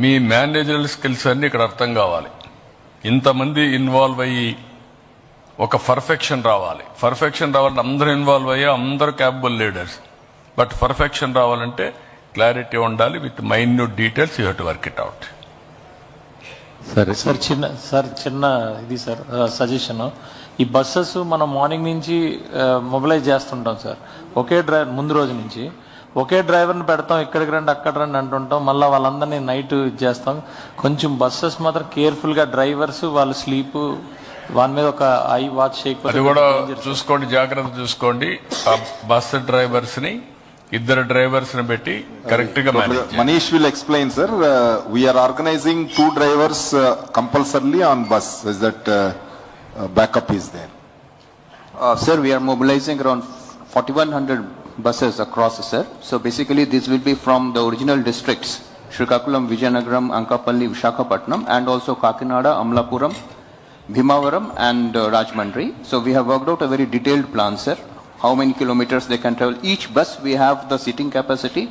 మీ మేనేజరల్ స్కిల్స్ అన్ని ఇక్కడ అర్థం కావాలి. ఇంతమంది ఇన్వాల్వ్ అయ్యి ఒక పర్ఫెక్షన్ రావాలి. పర్ఫెక్షన్ రావాలంటే అందరూ ఇన్వాల్వ్ అయ్యా, అందరూ క్యాపబుల్ లీడర్స్. బట్ పర్ఫెక్షన్ రావాలంటే క్లారిటీ ఉండాలి. With minute details you have to work it out. Sir చిన్న ఇది సార్ సజెషన్. ఈ బస్సెస్ మనం మార్నింగ్ నుంచి మొబిలైజ్ చేస్తుంటాం సార్. ఒకే డ్రైవర్ ముందు రోజు నుంచి ఒకే డ్రైవర్ని పెడతాం, ఇక్కడికి రండి అక్కడ రండి అంటుంటాం. మళ్ళీ వాళ్ళందరినీ నైట్ చేస్తాం. కొంచెం బస్సెస్ మాత్రం కేర్ఫుల్గా డ్రైవర్స్ వాళ్ళు స్లీప్ వాని మీద ఒక ఐ వాచ్ చేయకపోతే అది కూడా చూసుకోండి, జాగ్రత్త చూసుకోండి. ఆ బస్సు డ్రైవర్స్ ని ఇద్దరు డ్రైవర్స్ ని పెట్టి కరెక్ట్ గా Manish will explain sir. We are organising 2 drivers compulsorily on bus. Is that backup is there? Sir, we are mobilizing around 4,100 buses across, sir. So basically this will be from the original districts, Srikakulam, Vizianagaram, Ankapalli, Visakhapatnam, and also Kakinada, Amlapuram, Bhimavaram and Rajmandri. So we have worked out a very detailed plan, sir. How many kilometers they can travel. Each bus we have the seating capacity,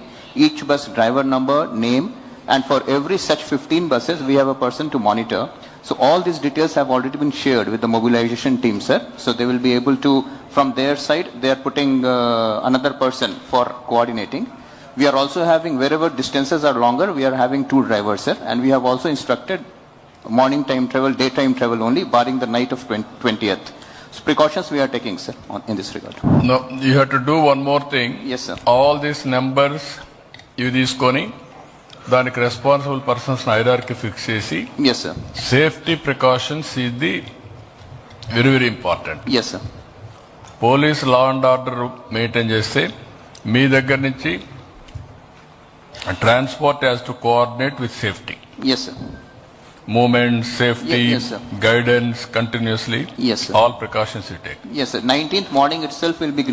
each bus driver number, name, and for every such 15 buses we have a person to monitor. So all these details have already been shared with the mobilization team, sir. So they will be able to, from their side, they are putting another person for coordinating. We are also having, wherever distances are longer, we are having 2 drivers, sir. And we have also instructed morning time travel, daytime travel only, barring the night of 20th. So precautions we are taking, sir, in this regard. No, you have to do one more thing. Yes, sir. All these numbers you తీసుకొని దానికి responsible persons hierarchy fix చేసి, yes sir, safety precautions is the very very important. yes sir. Police law and order maintain చేస్తే మీ దగ్గర నుంచి transport has to coordinate with safety. yes sir. Movement, safety, yes, sir. guidance continuously. Yes, sir. All precautions you take. Yes, sir. 19th morning itself will be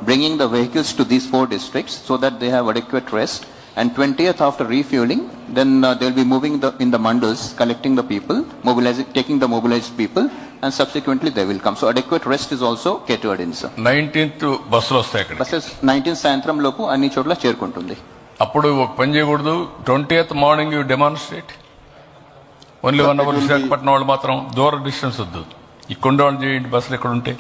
bringing the vehicles to these 4 districts so that they have adequate rest. And 20th after refueling, then they will be moving in the mandals, collecting the people, mobilizing, taking the mobilized people, and subsequently they will come. So adequate rest is also catered in, sir. 19th బస్సులో వస్తాయి అక్కడ. Buses 19th సాయంత్రం లోపు అన్ని చోట్ల చేరుకుంటుంది. అప్పుడు ఒక పని చేయకూడదు. 20th morning you demonstrate. Only 1 hour Visakhapatnam వాళ్ళు మాత్రం దూర డిస్టెన్స్ వద్దు, ఇక్కడ వాళ్ళు చేయండి బస్సులు ఎక్కడ ఉంటే.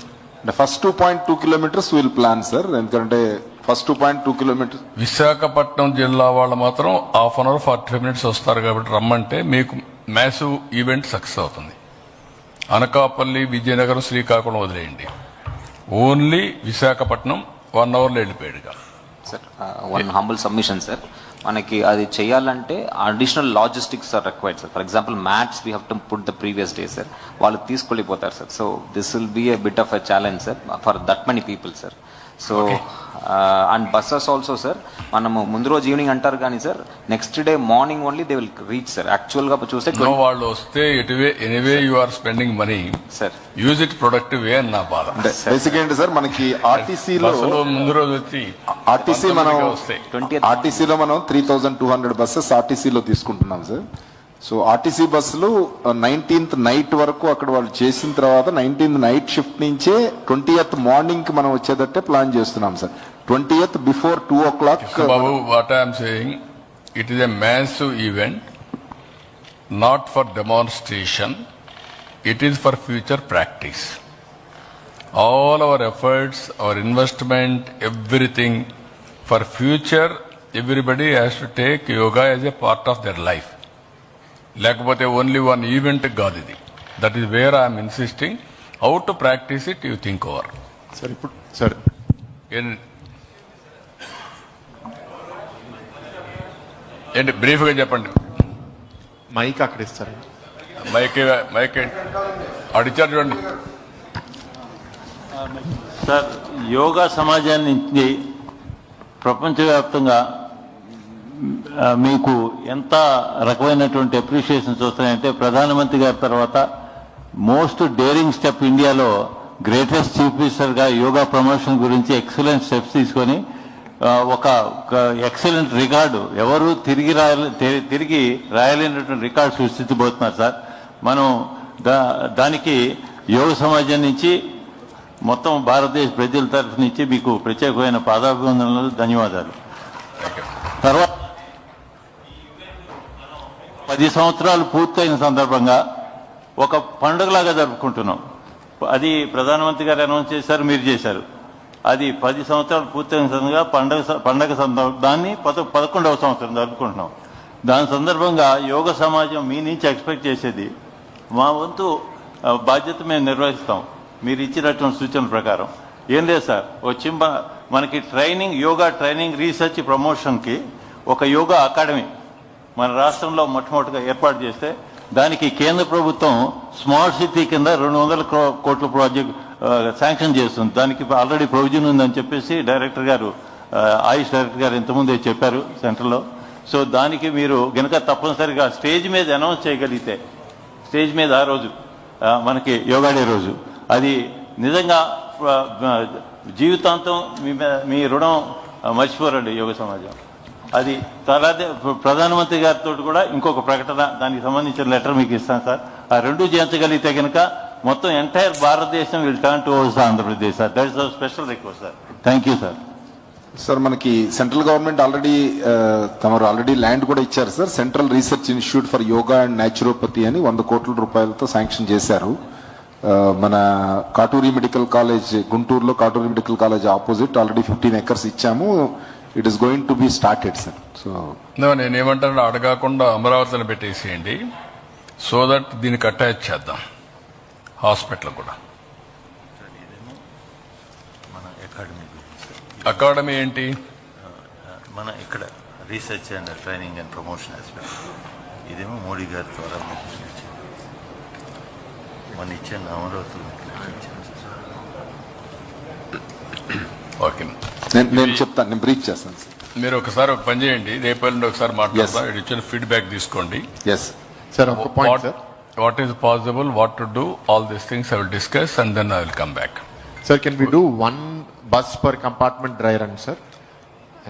First 2.2 kilometres will plan sir, ఎందుకంటే ఫస్ట్ 2.2 కిలోమీటర్స్ విశాఖపట్నం జిల్లా వాళ్ళు మాత్రం 1/2 అవర్ 45 మినిట్స్ వస్తారు కాబట్టి రమ్మంటే మీకు మ్యాసివ్ ఈవెంట్ సక్సెస్ అవుతుంది. అనకాపల్లి, విజయనగరం, శ్రీకాకుళం వదిలేయండి, ఓన్లీ విశాఖపట్నం 1 అవర్లో వెళ్ళిపోయాడుగా. Sir one humble submission sir, మనకి అది చేయాలంటే additional logistics are required sir. For example mats we have to put the previous day sir, వాళ్ళు తీసుకెళ్ళిపోతారు sir. So this will be a bit of a challenge sir for that many people sir. So and buses also sir, మనము ముందు రోజు evening అంటారు కానీ sir next day morning only they will reach sir. Actual గా చూస్తే వాళ్ళు వస్తే anyway you are spending money sir, use it productive way అని నా బాధ. బేసిక్ ఏంటి సార్, మనకి ఆర్టీసీలో ముందు రోజు వచ్చి ఆర్టీసీలో మనం 3200 బస్సెస్ ఆర్టీసీలో తీసుకుంటున్నాం సార్. సో ఆర్టీసీ బస్సులు 19th నైట్ వరకు అక్కడ వాళ్ళు చేసిన తర్వాత 19th నైట్ షిఫ్ట్ నుంచే 20th మార్నింగ్ కి మనం వచ్చేటట్టే ప్లాన్ చేస్తున్నాం sir. 20th before 2 o'clock. Babu, what I'm saying, it is a massive event, not for demonstration, it is for future practice. All our efforts, our investment, everything for future, everybody has to take yoga as a part of their life. లేకపోతే only 1 event కాదు ఇది. That is where I'm insisting. How to practice it you think over. Sir ఇప్పుడు sir ఏంటి బ్రీఫ్గా చెప్పండి. Mic అక్కడ ఇస్తారు. Mic అడిచారు చూడండి సార్. యోగా సమాజాన్ని ప్రపంచవ్యాప్తంగా మీకు ఎంత రకమైనటువంటి అప్రిషియేషన్స్ వస్తాయంటే, ప్రధానమంత్రి గారి తర్వాత మోస్ట్ డేరింగ్ స్టెప్ ఇండియాలో గ్రేటెస్ట్ చీఫ్ మినిస్టర్గా యోగా ప్రమోషన్ గురించి ఎక్సలెంట్ స్టెప్స్ తీసుకొని ఒక ఎక్సలెంట్ రికార్డు ఎవరు తిరిగి రాయలేనటువంటి రికార్డు సృష్టించబోతున్నారు సార్. మనం దానికి యోగ సమాజం నుంచి మొత్తం భారతదేశ ప్రజల తరఫు నుంచి మీకు ప్రత్యేకమైన పాదాభివందనలు, ధన్యవాదాలు. తర్వాత 10 సంవత్సరాలు పూర్తయిన సందర్భంగా ఒక పండుగలాగా జరుపుకుంటున్నాం. అది ప్రధానమంత్రి గారు అనౌన్స్ చేశారు, మీరు చేశారు. అది 10 సంవత్సరాలు పూర్తయిన సందర్భంగా పండగ దాన్ని 11వ సంవత్సరం జరుపుకుంటున్నాం. దాని సందర్భంగా యోగ సమాజం మీ నుంచి ఎక్స్పెక్ట్ చేసేది, మా వంతు బాధ్యత మేము నిర్వహిస్తాం మీరు ఇచ్చినటువంటి సూచనల ప్రకారం. ఏం లేదు సార్, మనకి యోగా ట్రైనింగ్ రీసెర్చ్ ప్రమోషన్కి ఒక యోగా అకాడమీ మన రాష్ట్రంలో మొట్టమొదటిగా ఏర్పాటు చేస్తే దానికి కేంద్ర ప్రభుత్వం స్మార్ట్ సిటీ కింద 200 కోట్ల ప్రాజెక్ట్ శాంక్షన్ చేస్తుంది. దానికి ఆల్రెడీ ప్రొవిజన్ ఉందని చెప్పేసి డైరెక్టర్ గారు, ఆయుష్ డైరెక్టర్ గారు ఇంతకుముందే చెప్పారు సెంటర్లో. సో దానికి మీరు గనక తప్పనిసరిగా స్టేజ్ మీద అనౌన్స్ చేయగలిగితే, స్టేజ్ మీద ఆ రోజు మనకి యోగా డే రోజు, అది నిజంగా జీవితాంతం మీ రుణం మర్చిపోరండి యోగ సమాజం. అది తర్వాత ప్రధానమంత్రి గారితో కూడా ఇంకొక ప్రకటన, దానికి సంబంధించిన లెటర్ మీకు ఇస్తాను సార్. ఆ 2 చేయించగలిగితే కనుక మొత్తం ఎంటైర్ భారతదేశం will turn towards Andhra Pradesh sir. That is our special request sir. Thank you sir. Sir మనకి సెంట్రల్ గవర్నమెంట్ ఆల్రెడీ ల్యాండ్ కూడా ఇచ్చారు sir. Central research institute for yoga and naturopathy అని 100 కోట్ల రూపాయలతో శాంక్షన్ చేశారు. మన కాటూరి మెడికల్ కాలేజ్, గుంటూరులో Katuri medical college opposite already 15 acres ఇచ్చాము. It is going to be started sir. So నేనేమంటాను, అడగకుండా అమరావతిని పెట్టేసేయండి, సో దట్ దీనికి అటాచ్ చేద్దాం హాస్పిటల్ కూడా. అకాడమీ ఏంటి మన ఇక్కడ research and training and promotion aspect, ఇదేమో మోడీ గారి ద్వారా మన ఇచ్చిన అమరావతిలో. ఓకే, నేను చెప్తాను, నేను బ్రీఫ్ చేస్తాను సార్. మీరు ఒకసారి ఒక పని చేయండి, రేపు ఒకసారి మాట్లాడదాం, ఇచ్చిన ఫీడ్బ్యాక్ తీసుకోండి. సార్ ఒక point sir, what is possible, what to do, all these things I will discuss and then I will come back. Sir, can we do 1 bus per compartment dry run, sir?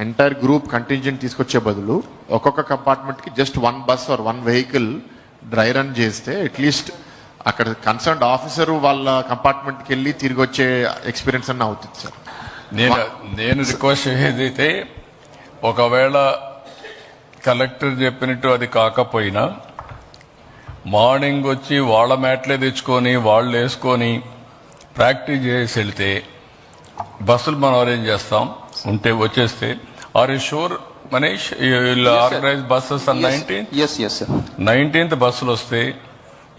Entire group contingent తీసుకొచ్చే బదులు ఒక్కొక్క compartment కి just 1 bus or 1 vehicle dry run చేస్తే at least అక్కడ concerned officer వాళ్ళ compartment కి వెళ్ళి తిరిగి వచ్చే ఎక్స్పీరియన్స్ అన్న అవుతుంది సార్. నేను రిక్వెస్ట్ చేసేదైతే, ఒకవేళ కలెక్టర్ చెప్పినట్టు అది కాకపోయినా మార్నింగ్ వచ్చి వాళ్ళ మ్యాట్లే తెచ్చుకొని వాళ్ళు వేసుకొని ప్రాక్టీస్ చేసి వెళ్తే బస్సులు మనం అరేంజ్ చేస్తాం ఉంటే వచ్చేస్తే. Are you sure Manish organise buses 19th బస్సులు వస్తే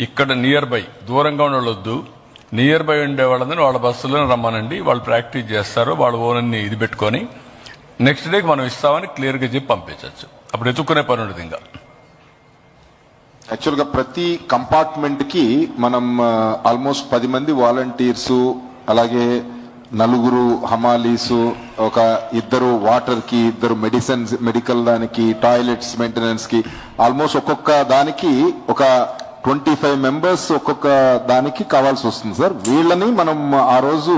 ఇక్కడ నియర్ బై, దూరంగా ఉండవద్దు, నియర్ బై ఉండే వాళ్ళని వాళ్ళ బస్సులను రమ్మనండి, వాళ్ళు ప్రాక్టీస్ చేస్తారు, వాళ్ళు ఓనర్ని ఇది పెట్టుకొని నెక్స్ట్ డేకి మనం ఇస్తామని క్లియర్గా చెప్పి పంపించవచ్చు. అప్పుడు ఎత్తుక్కునే పని ఉండదు. ఇంకా యాక్చువల్గా ప్రతి కంపార్ట్మెంట్ కి మనం ఆల్మోస్ట్ 10 మంది వాలంటీర్స్, అలాగే 4 హమాలీస్, ఒక 2 వాటర్ కి, 2 మెడిసిన్స్, మెడికల్ దానికి, టాయిలెట్స్ మెయింటెనెన్స్ కి, ఆల్మోస్ట్ ఒక్కొక్క దానికి ఒక 25 మెంబర్స్ ఒక్కొక్క దానికి కావాల్సి వస్తుంది సార్. వీళ్ళని మనం ఆ రోజు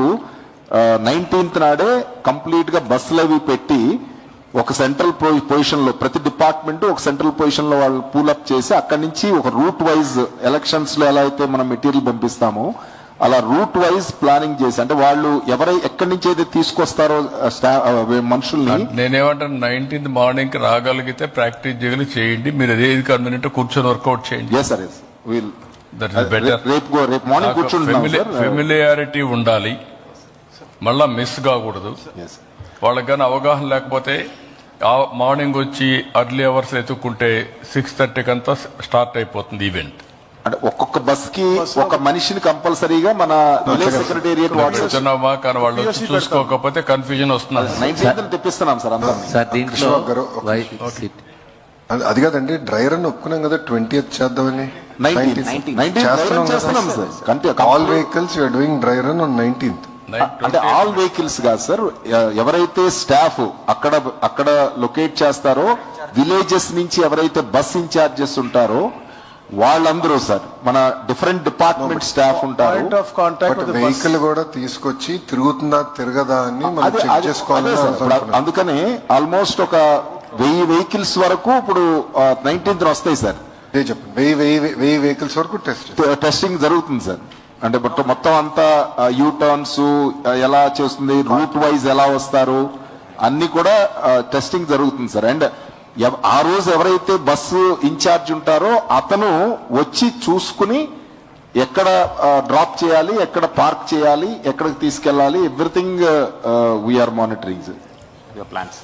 19th నాడే కంప్లీట్ గా బస్సులు అవి పెట్టి ఒక సెంట్రల్ పొజిషన్ లో, ప్రతి డిపార్ట్మెంట్ ఒక సెంట్రల్ పొజిషన్ లో వాళ్ళు పూలప్ చేసి అక్కడి నుంచి ఒక రూట్ వైజ్ ఎలక్షన్స్ లో ఎలా అయితే మనం మెటీరియల్ పంపిస్తామో అలా రూట్ వైజ్ ప్లానింగ్ చేసి, అంటే వాళ్ళు ఎక్కడి నుంచి అయితే తీసుకొస్తారో మనుషుల్ని. నేనేమంటాను, 19th మార్నింగ్ కి రాగలిగితే ప్రాక్టీస్ చేయండి, మీరు ఏది కన్వీనియంట్ కూర్చొని వర్కౌట్ చేయండి. రేపు మార్నింగ్ కూర్చుంటున్నాం. ఫెమిలియారిటీ ఉండాలి, మళ్ళా మిస్ కాకూడదు. వాళ్ళకి కానీ అవగాహన లేకపోతే మార్నింగ్ వచ్చి అర్లీ అవర్స్ ఎత్తుక్కుంటే 6:30 అంతా స్టార్ట్ అయిపోతుంది ఈవెంట్. అంటే ఒక్కొక్క బస్ కి ఒక మనిషిని కంపల్సరీగా మన సెక్రటేరియట్ కూర్చున్నామా, కానీ వాళ్ళు చూసుకోకపోతే కన్ఫ్యూజన్ వస్తుంది. 19th తెప్పిస్తున్నాం సార్ అందరం. అది కాదండి, డ్రై రన్ ఒప్పుకున్నాం కదా 20th చేద్దామని. 19th all vehicles you're doing dry run on 19th. అంటే ఆల్ వెహికల్స్ కాదు సార్, ఎవరైతే స్టాఫ్ అక్కడ లొకేట్ చేస్తారో, విలేజెస్ నుంచి ఎవరైతే బస్ ఇన్ఛార్జెస్ ఉంటారో వాళ్ళందరూ సార్, మన డిఫరెంట్ డిపార్ట్మెంట్ స్టాఫ్ ఉంటారు. వెహికల్ కూడా తీసుకొచ్చి తిరుగుతుందా తిరగదా అని మనం చెక్ చేసుకోవాలి. అందుకనే ఆల్మోస్ట్ ఒక 1000 వెహికల్స్ వరకు ఇప్పుడు 19th వస్తాయి సార్. చెప్పండి, 1000 వెహికల్స్ వరకు టెస్టింగ్ జరుగుతుంది సార్. అంటే మొత్తం అంతా యూటర్న్స్ ఎలా చేస్తుంది, రూట్ వైజ్ ఎలా వస్తారు, అన్ని కూడా టెస్టింగ్ జరుగుతుంది సార్. అండ్ ఆ రోజు ఎవరైతే బస్సు ఇన్ఛార్జ్ ఉంటారో అతను వచ్చి చూసుకుని ఎక్కడ డ్రాప్ చేయాలి, ఎక్కడ పార్క్ చేయాలి, ఎక్కడికి తీసుకెళ్ళాలి, everything we're monitoring your plans.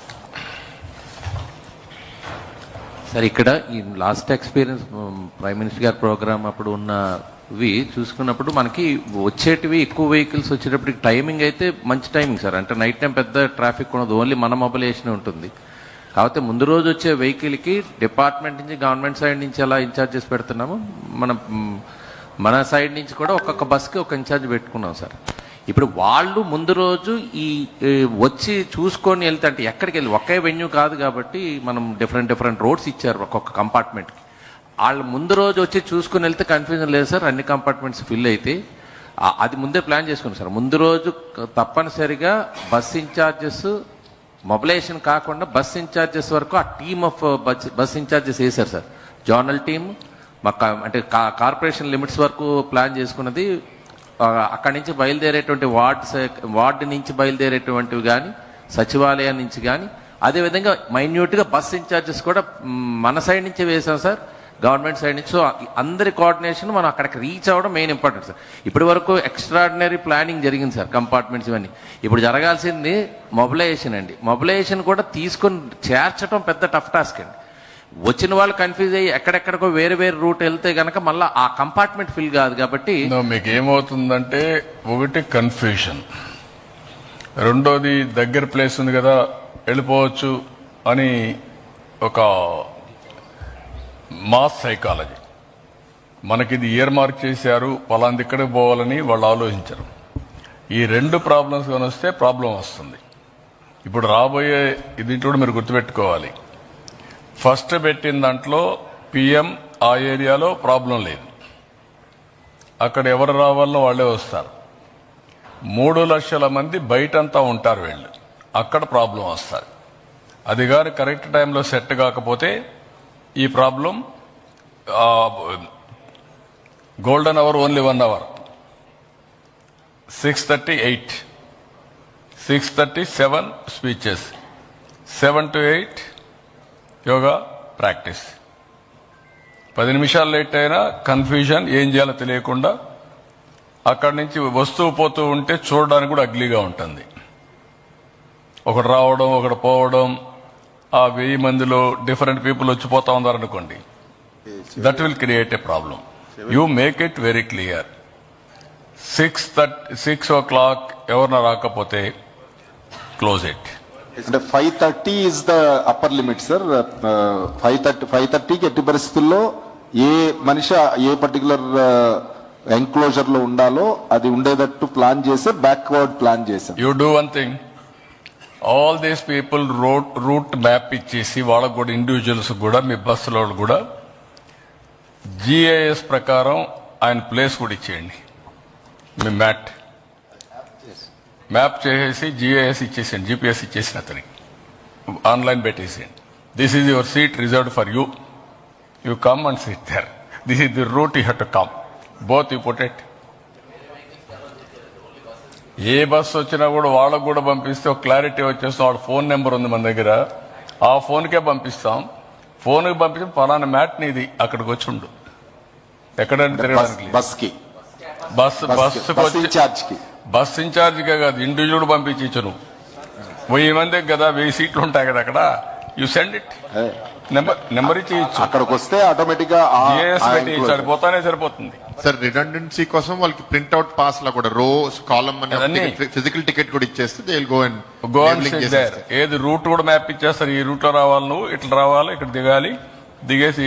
Sir ఇక్కడ ఈ లాస్ట్ ఎక్స్పీరియన్స్ ప్రైమ్ మినిస్టర్ గారి ప్రోగ్రామ్ అప్పుడు ఉన్నవి చూసుకున్నప్పుడు మనకి వచ్చేటివి ఎక్కువ వెహికల్స్ వచ్చేటప్పటికి టైమింగ్ అయితే మంచి టైమింగ్ సార్. అంటే నైట్ టైం పెద్ద ట్రాఫిక్ ఉండదు, ఓన్లీ మన మొబైలేషన్ ఉంటుంది. కాకపోతే ముందు రోజు వచ్చే వెహికల్కి డిపార్ట్మెంట్ నుంచి, గవర్నమెంట్ సైడ్ నుంచి ఎలా ఇన్ఛార్జెస్ పెడుతున్నాము, మన సైడ్ నుంచి కూడా ఒక్కొక్క బస్కి ఒక ఇన్ఛార్జ్ పెట్టుకున్నాం సార్. ఇప్పుడు వాళ్ళు ముందు రోజు ఈ వచ్చి చూసుకొని వెళ్తే, అంటే ఎక్కడికి వెళ్ళి ఒకే వెన్యూ కాదు కాబట్టి మనం డిఫరెంట్ రోడ్స్ ఇచ్చారు ఒక్కొక్క కంపార్ట్మెంట్కి. వాళ్ళు ముందు రోజు వచ్చి చూసుకుని వెళ్తే కన్ఫ్యూజన్ లేదు సార్, అన్ని కంపార్ట్మెంట్స్ ఫిల్ అయితే. అది ముందే ప్లాన్ చేసుకున్నాం సార్. ముందు రోజు తప్పనిసరిగా బస్ ఇన్ఛార్జెస్, మొబిలైజేషన్ కాకుండా బస్ ఇన్ఛార్జెస్ వరకు ఆ టీమ్ ఆఫ్ బస్ ఇన్ఛార్జెస్ వేశారు సార్. జోనల్ టీమ్ మాకు, అంటే కార్పొరేషన్ లిమిట్స్ వరకు ప్లాన్ చేసుకున్నది. అక్కడి నుంచి బయలుదేరేటువంటి వార్డు నుంచి బయలుదేరేటువంటివి కానీ, సచివాలయం నుంచి కానీ, అదేవిధంగా మైన్యూట్గా బస్ ఇన్ఛార్జెస్ కూడా మన సైడ్ నుంచే వేసాం సార్, గవర్నమెంట్ సైడ్ నుంచి. సో అందరి కోఆర్డినేషన్ మనం అక్కడికి రీచ్ అవ్వడం మెయిన్ ఇంపార్టెంట్ సార్. ఇప్పటి వరకు ఎక్స్ట్రాడినరీ ప్లానింగ్ జరిగింది సార్, కంపార్ట్మెంట్స్ ఇవన్నీ. ఇప్పుడు జరగాల్సింది మొబిలైజేషన్ అండి. మొబిలైజేషన్ కూడా తీసుకొని చేర్చడం పెద్ద టఫ్ టాస్క్ అండి. వచ్చిన వాళ్ళు కన్ఫ్యూజ్ అయ్యి ఎక్కడెక్కడికో వేరే రూట్ వెళ్తే గనక మళ్ళీ ఆ కంపార్ట్మెంట్ ఫిల్ కాదు. కాబట్టి మీకు ఏమవుతుందంటే, ఒకటి కన్ఫ్యూషన్, రెండోది దగ్గర ప్లేస్ ఉంది కదా వెళ్ళిపోవచ్చు అని ఒక మాస్ సైకాలజీ. మనకిది ఇయర్ మార్క్ చేశారు, పలాంది ఇక్కడికి పోవాలని వాళ్ళు ఆలోచించరు. ఈ 2 ప్రాబ్లమ్స్ కానీ వస్తే ప్రాబ్లం వస్తుంది. ఇప్పుడు రాబోయే దీంట్లో కూడా మీరు గుర్తుపెట్టుకోవాలి, ఫస్ట్ పెట్టిన దాంట్లో పిఎం ఆ ఏరియాలో ప్రాబ్లం లేదు, అక్కడ ఎవరు రావాలో వాళ్ళే వస్తారు. 3 లక్షల మంది బయటంతా ఉంటారు వీళ్ళు, అక్కడ ప్రాబ్లం వస్తారు. అది కానీ కరెక్ట్ టైంలో సెట్ కాకపోతే ఈ problem, golden hour only 1 hour, 6:38, 6:37 speeches, 7 to 8 yoga practice, 10 నిమిషాలు లేట్ అయినా కన్ఫ్యూజన్, ఏం చేయాలో తెలియకుండా అక్కడి నుంచి వస్తూ పోతూ ఉంటే చూడడానికి కూడా అగ్లీగా ఉంటుంది. ఒకడు రావడం, ఒకడు పోవడం, ఆ 1000 మందిలో డిఫరెంట్ పీపుల్ వచ్చిపోతా ఉన్నారనుకోండి, that will create a problem. You make it very clear. 6 o'clock ఎవరన్నా రాకపోతే క్లోజ్ ఇట్. అంటే 5:30 is the upper limit sir. 5:30కి ఎట్టి పరిస్థితుల్లో ఏ మనిషి ఏ పర్టికులర్ ఎంక్లోజర్ లో ఉండాలో అది ఉండేటట్టు ప్లాన్ చేసి బ్యాక్వర్డ్ ప్లాన్ చేశాం. You do one thing, all these people route map ఇచ్చేసి వాళ్ళకు కూడా ఇండివిజువల్స్ కూడా మీ బస్సులో కూడా GIS ప్రకారం ఆయన ప్లేస్ కూడా ఇచ్చేయండి. మీ మ్యాప్ చేసేసి GIS ఇచ్చేసేయండి, GPS ఇచ్చేసిన అతనికి ఆన్లైన్ పెట్టేసేయండి. This is your seat reserved for you. You come and sit there. This is the route you have to come. Both you put it. ఏ బస్సు వచ్చినా కూడా వాళ్ళకు కూడా పంపిస్తే ఒక క్లారిటీ వచ్చేస్తాం. వాడు ఫోన్ నెంబర్ ఉంది మన దగ్గర, ఆ ఫోన్కే పంపిస్తాం. ఫోన్కి పంపించి పలానా మ్యాట్ నీది, అక్కడికి వచ్చి ఉండు. ఎక్కడంటే తిరగడానికి బస్ ఇన్ఛార్జ్కే కాదు, ఇండివిజువల్ పంపించు. నువ్వు 1000 మందికి కదా, 1000 సీట్లు ఉంటాయి కదా అక్కడ. యూ సెండ్ ఇట్, నెంబర్ ఇచ్చి అక్కడికి వస్తే ఆటోమేటిక్ గా సరిపోతానే సరిపోతుంది. సార్ రిడెండెన్సీ కోసం వాళ్ళకి ప్రింట్అవుట్ పాస్ లా కూడా రోస్ కాలం అని ఫిజికల్ టికెట్ కూడా ఇచ్చేస్తే దే విల్ గో అండ్ ఏది రూట్ కూడా మ్యాప్ ఇచ్చేస్తారు. ఈ రూట్ లో రావాలి, నువ్వు ఇట్లా రావాలి, ఇక్కడ దిగాలి, దిగేసి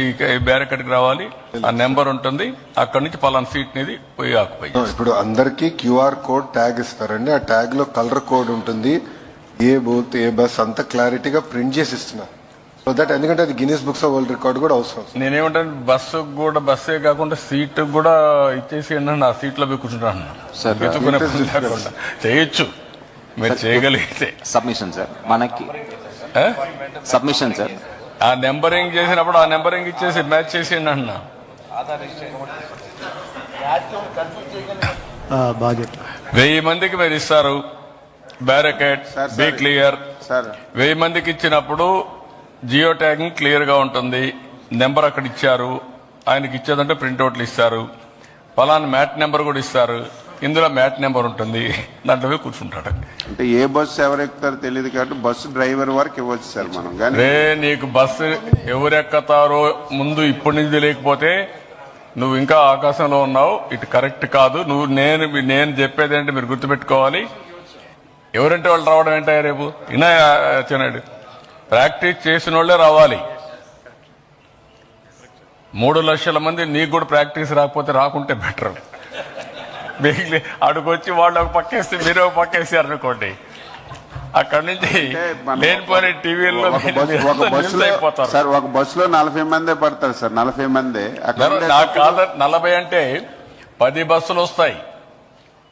బ్యారికేడ్కి రావాలి, ఆ నెంబర్ ఉంటుంది, అక్కడ నుంచి పలానా సీట్ అనేది పోయి ఆకుపోయి. ఇప్పుడు అందరికి QR కోడ్ ట్యాగ్ ఇస్తారండి. ఆ ట్యాగ్ లో కలర్ కోడ్ ఉంటుంది, ఏ బూత్ ఏ బస్ అంతా క్లారిటీగా ప్రింట్ చేసి ఇస్తున్నారు. సో దట్ ఎందుకంటే అది Guinness books of world record కూడా అవసరం. నేనేమంటాను, బస్సు కూడా బస్సే కాకుండా సీట్ కూడా ఇచ్చేసి ఆ సీట్లో పోయి కూర్చుంటాను. చేయొచ్చు మీరు చేయగలిగితే. సబ్మిషన్ సార్, మనకి సబ్మిషన్ సార్, ఆ నెంబరింగ్ చేసినప్పుడు ఆ నెంబరింగ్ ఇచ్చేసి మ్యాచ్ చేసేయండి అన్న. 1000 మందికి మీరు ఇస్తారు బ్యారికేడ్, బీ క్లియర్. 1000 మందికి ఇచ్చినప్పుడు జియో ట్యాగింగ్ క్లియర్ గా ఉంటుంది. నెంబర్ అక్కడ ఇచ్చారు, ఆయనకి ఇచ్చేదంటే ప్రింట్అవుట్లు ఇస్తారు, పలానా మ్యాట్ నెంబర్ కూడా ఇస్తారు, ఇందులో మ్యాట్ నెంబర్ ఉంటుంది, దాంట్లో పోయి కూర్చుంటాడు. అంటే ఏ బస్సు ఎవరు ఎక్కుతారో తెలియదు కాబట్టి బస్సు డ్రైవర్ వరకు ఇవ్వచ్చు సార్ మనం. రే నీకు బస్సు ఎవరెక్కుతారో ముందు ఇప్పటి నుంచి లేకపోతే నువ్వు ఇంకా ఆకాశంలో ఉన్నావు, ఇటు కరెక్ట్ కాదు. నేను చెప్పేది ఏంటి మీరు గుర్తుపెట్టుకోవాలి. ఎవరంటే వాళ్ళు రావడం ఏంటయ్యా రేపు చిన్నాడు ప్రాక్టీస్ చేసిన వాళ్ళే రావాలి. 3 లక్షల మంది నీకు కూడా ప్రాక్టీస్ రాకపోతే రాకుంటే బెటర్. మిగిలి అడుగొచ్చి వాళ్ళు ఒక పక్కేస్తే మీరు ఒక పక్కేసారు అనుకోండి, అక్కడి నుంచి లేనిపోయిన టీవీల్లో అయిపోతారు. సార్ ఒక బస్సులో 40 మందే పడతారు సార్, 40 మందే. నాకు కాదు 40 అంటే 10 బస్సులు వస్తాయి,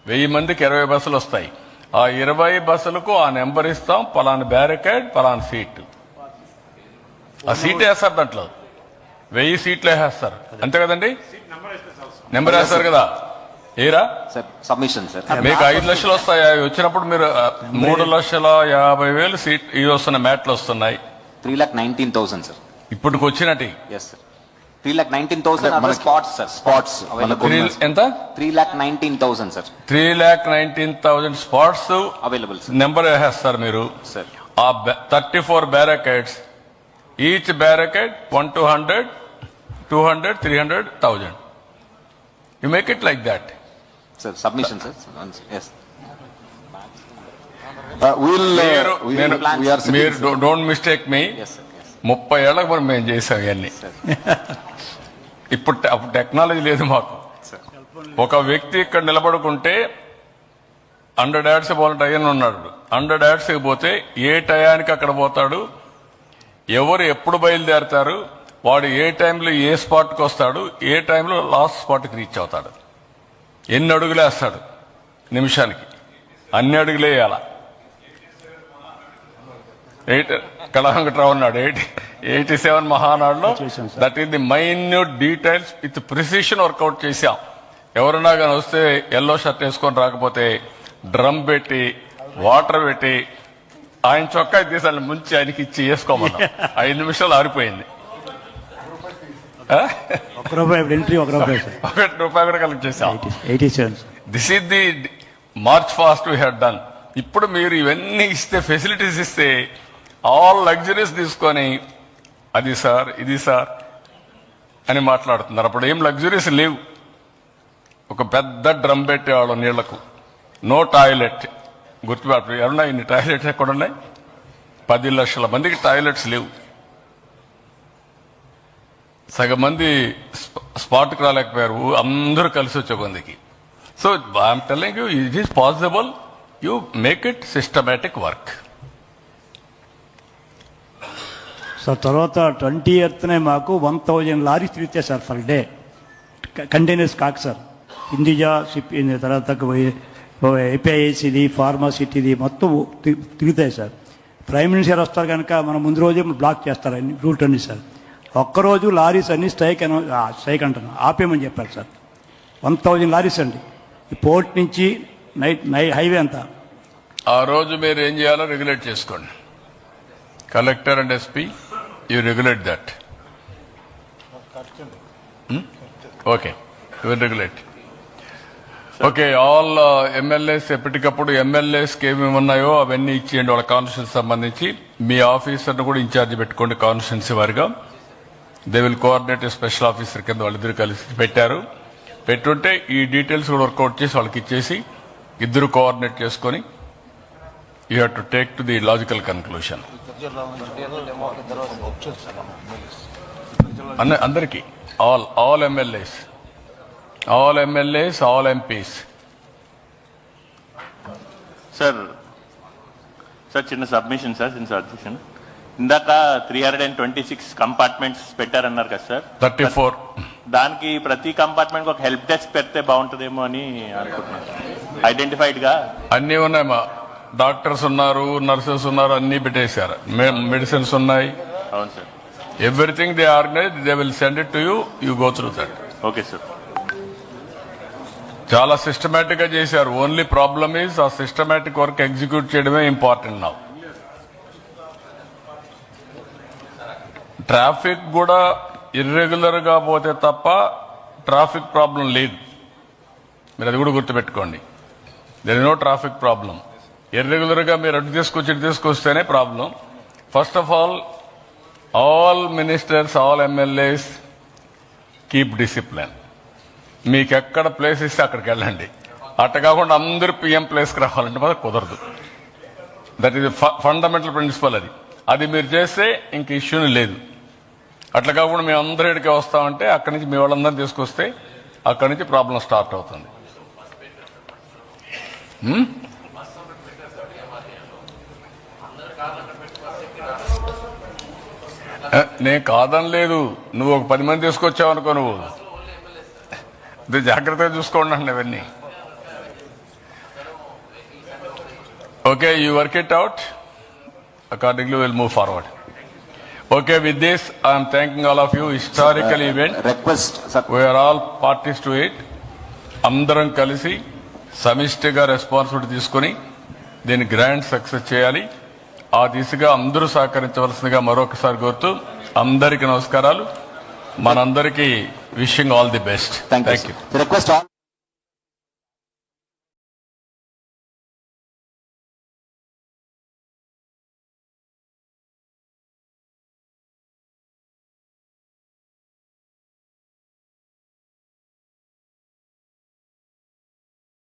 1000 మందికి 20 బస్సులు వస్తాయి. ఆ 20 బస్సులకు ఆ నెంబర్ ఇస్తాం, పలానా బ్యారికేడ్, పలానా సీట్. ఆ సీట్ వేస్తారు, దాంట్లో 1000 సీట్లు వేసేస్తారు, అంతే కదండి. నెంబర్ వేస్తారు కదా, ఏరా సబ్మిషన్ సార్. మీకు 5 లక్షలు వస్తాయి. వచ్చినప్పుడు మీరు 3,50,000 సీట్ ఇవి వస్తున్నాయి, మ్యాట్లు వస్తున్నాయి. 3,19,000 సార్ ఇప్పటికి వచ్చినట్టు. 3,19,000 స్పాట్స్ సార్. స్పాట్స్ ఎంత? 3,19,000 సార్. 3,19,000 spots available. నెంబర్ వేసేస్తారు మీరు సార్. ఆ 34 barricades, each barricade 100, 200, 300,000. You make it like that. Sir, submission, sir. Yes. Don't mistake me. Yes, sir. 30 ఏళ్ళకి మనం మేము చేసాం ఇవన్నీ. ఇప్పుడు టెక్నాలజీ లేదు మాకు. ఒక వ్యక్తి ఇక్కడ నిలబడుకుంటే 100 యాడ్స్ పోవాలంటే అయ్యని ఉన్నాడు. 100 యాడ్స్ పోతే ఏ టయానికి అక్కడ పోతాడు, ఎవరు ఎప్పుడు బయలుదేరతారు, వాడు ఏ టైంలో ఏ స్పాట్కి వస్తాడు, ఏ టైంలో లాస్ట్ స్పాట్కి రీచ్ అవుతాడు, ఎన్ని అడుగులు వేస్తాడు నిమిషానికి, అన్ని అడుగులే వేయాల. కళాంకట్రావు ఉన్నాడు 87 మహానాడులో. That is the minute details with precision work out చేశాం. ఎవరన్నా కానీ వస్తే ఎల్లో షర్ట్ వేసుకొని రాకపోతే డ్రమ్ పెట్టి వాటర్ పెట్టి ఆయన చొక్కా తీసాను ముంచి ఆయనకి ఇచ్చి వేసుకోమన్నాం. 5 నిమిషాలు ఆరిపోయింది. ఒక్క రూపాయి ఎంట్రీ, ఒక రూపాయి సార్. ₹1 కూడా కలెక్ట్ చేసాం. 87 sir. This is the March fast we had done. ఇప్పుడు మీరు ఇవన్నీ ఇస్తే, ఫెసిలిటీస్ ఇస్తే, ఆల్ లగ్జరీస్ తీసుకొని అది సార్ ఇది సార్ అని మాట్లాడుతున్నారు. అప్పుడు ఏం లగ్జరీస్ లేవు. ఒక పెద్ద డ్రమ్ పెట్టేవాళ్ళం నీళ్లకు, నో టాయిలెట్. గుర్తుపెట్టు, ఎవరున్నాయి ఇన్ని టాయిలెట్స్ ఎక్కడున్నాయి? 10 లక్షల మందికి టాయిలెట్స్ లేవు. సగం మంది స్పాట్కి రాలేకపోయారు, అందరూ కలిసి వచ్చే కొందికి. So I'm telling you, it is possible. You make it systematic work. Sir తర్వాత 20th మాకు 1000 లారీస్ తిరిగితే సార్ పర్ డే, కంటైనర్స్ కాక సార్. ఇండిజా షిప్ తర్వాత ఏపీఐసిది, ఫార్మాసిటీది మొత్తం తిరుగుతాయి సార్. ప్రైమ్ మినిస్టర్ వస్తారు కనుక మనం ముందు రోజే బ్లాక్ చేస్తారు అన్ని రూట్ అన్ని సార్. ఒక్కరోజు లారీస్ అన్ని స్ట్రైక్ అంటున్నాం, ఆపేయమని చెప్పారు సార్. 1000 లారీస్ అండి ఈ పోర్ట్ నుంచి నైట్ హైవే అంతా. ఆ రోజు మీరు ఏం చేయాలో రెగ్యులేట్ చేసుకోండి. Collector and SP, you regulate that. Okay, you will regulate. Okay, all MLAs ఎప్పటికప్పుడు ఎమ్మెల్యేస్కి ఏమేమి ఉన్నాయో అవన్నీ ఇచ్చేయండి వాళ్ళ కాన్స్టిట్యూన్సీ సంబంధించి. మీ ఆఫీసర్ను కూడా ఇన్ఛార్జ్ పెట్టుకోండి కాన్స్టిట్యూన్సీ వారిగా. They will coordinate special officer కింద వాళ్ళిద్దరు కలిసి పెట్టారు. పెట్టుంటే ఈ డీటెయిల్స్ కూడా వర్కౌట్ చేసి వాళ్ళకి ఇచ్చేసి ఇద్దరు కోఆర్డినేట్ చేసుకొని you have to take to the logical conclusion. అందరికీ, all MLAs, all MPs. Sir చిన్న సబ్మిషన్ సార్, చిన్న సబ్మిషన్. ఇందాక 326 కంపార్ట్మెంట్స్ పెట్టారన్నారు కదా సార్, 34. దానికి ప్రతి కంపార్ట్మెంట్ ఒక హెల్ప్ డెస్క్ పెడితే బాగుంటుందేమో అని అనుకుంటున్నాను. ఐడెంటిఫైడ్ గా అన్నీ ఉన్నాయి, మా డాక్టర్స్ ఉన్నారు, నర్సెస్ ఉన్నారు, అన్ని పెట్టేశారు. మెడిసిన్స్ ఉన్నాయి. అవును sir. Everything they organise, they will send it to you, you go through that. Okay sir. చాలా సిస్టమేటిక్ గా చేశారు. ఓన్లీ ప్రాబ్లమ్ ఈజ్ ఆ సిస్టమేటిక్ వర్క్ ఎగ్జిక్యూట్ చేయడమే ఇంపార్టెంట్. నా ట్రాఫిక్ కూడా ఇర్రెగ్యులర్ గా పోతే తప్ప ట్రాఫిక్ ప్రాబ్లం లేదు. మీరు అది కూడా గుర్తుపెట్టుకోండి. There is no traffic problem. Irregular గా మీరు అటు తీసుకొస్తేనే problem. First of all ministers, all MLAs keep discipline. మీకు ఎక్కడ ప్లేస్ ఇస్తే అక్కడికి వెళ్ళండి. అట్ట కాకుండా అందరూ పిఎం ప్లేస్కి రావాలంటే మాత్రం కుదరదు. That is fundamental principal. అది మీరు చేస్తే ఇంక ఇష్యూని లేదు. అట్లా కాకుండా మేము అందరూ ఇక్కడికి వస్తామంటే అక్కడి నుంచి మీ వాళ్ళందరినీ తీసుకొస్తే అక్కడి నుంచి ప్రాబ్లం స్టార్ట్ అవుతుంది. నేను కాదని లేదు, నువ్వు ఒక 10 మంది తీసుకొచ్చావు అనుకో, నువ్వు జాగ్రత్తగా చూసుకోండి అండి అవన్నీ. Okay, you work it out. Accordingly, we'll move forward. Okay, with this, I am thanking all of you. Historical event. Request, sir. We are all parties to it. అందరం కలిసి సమిష్టిగా రెస్పాన్సిబిలిటీ తీసుకుని దీన్ని గ్రాండ్ సక్సెస్ చేయాలి. ఆ దిశగా అందరూ సహకరించవలసిందిగా మరొకసారి కోరుతూ అందరికీ నమస్కారాలు. మనందరికీ wishing all the best. Thank you.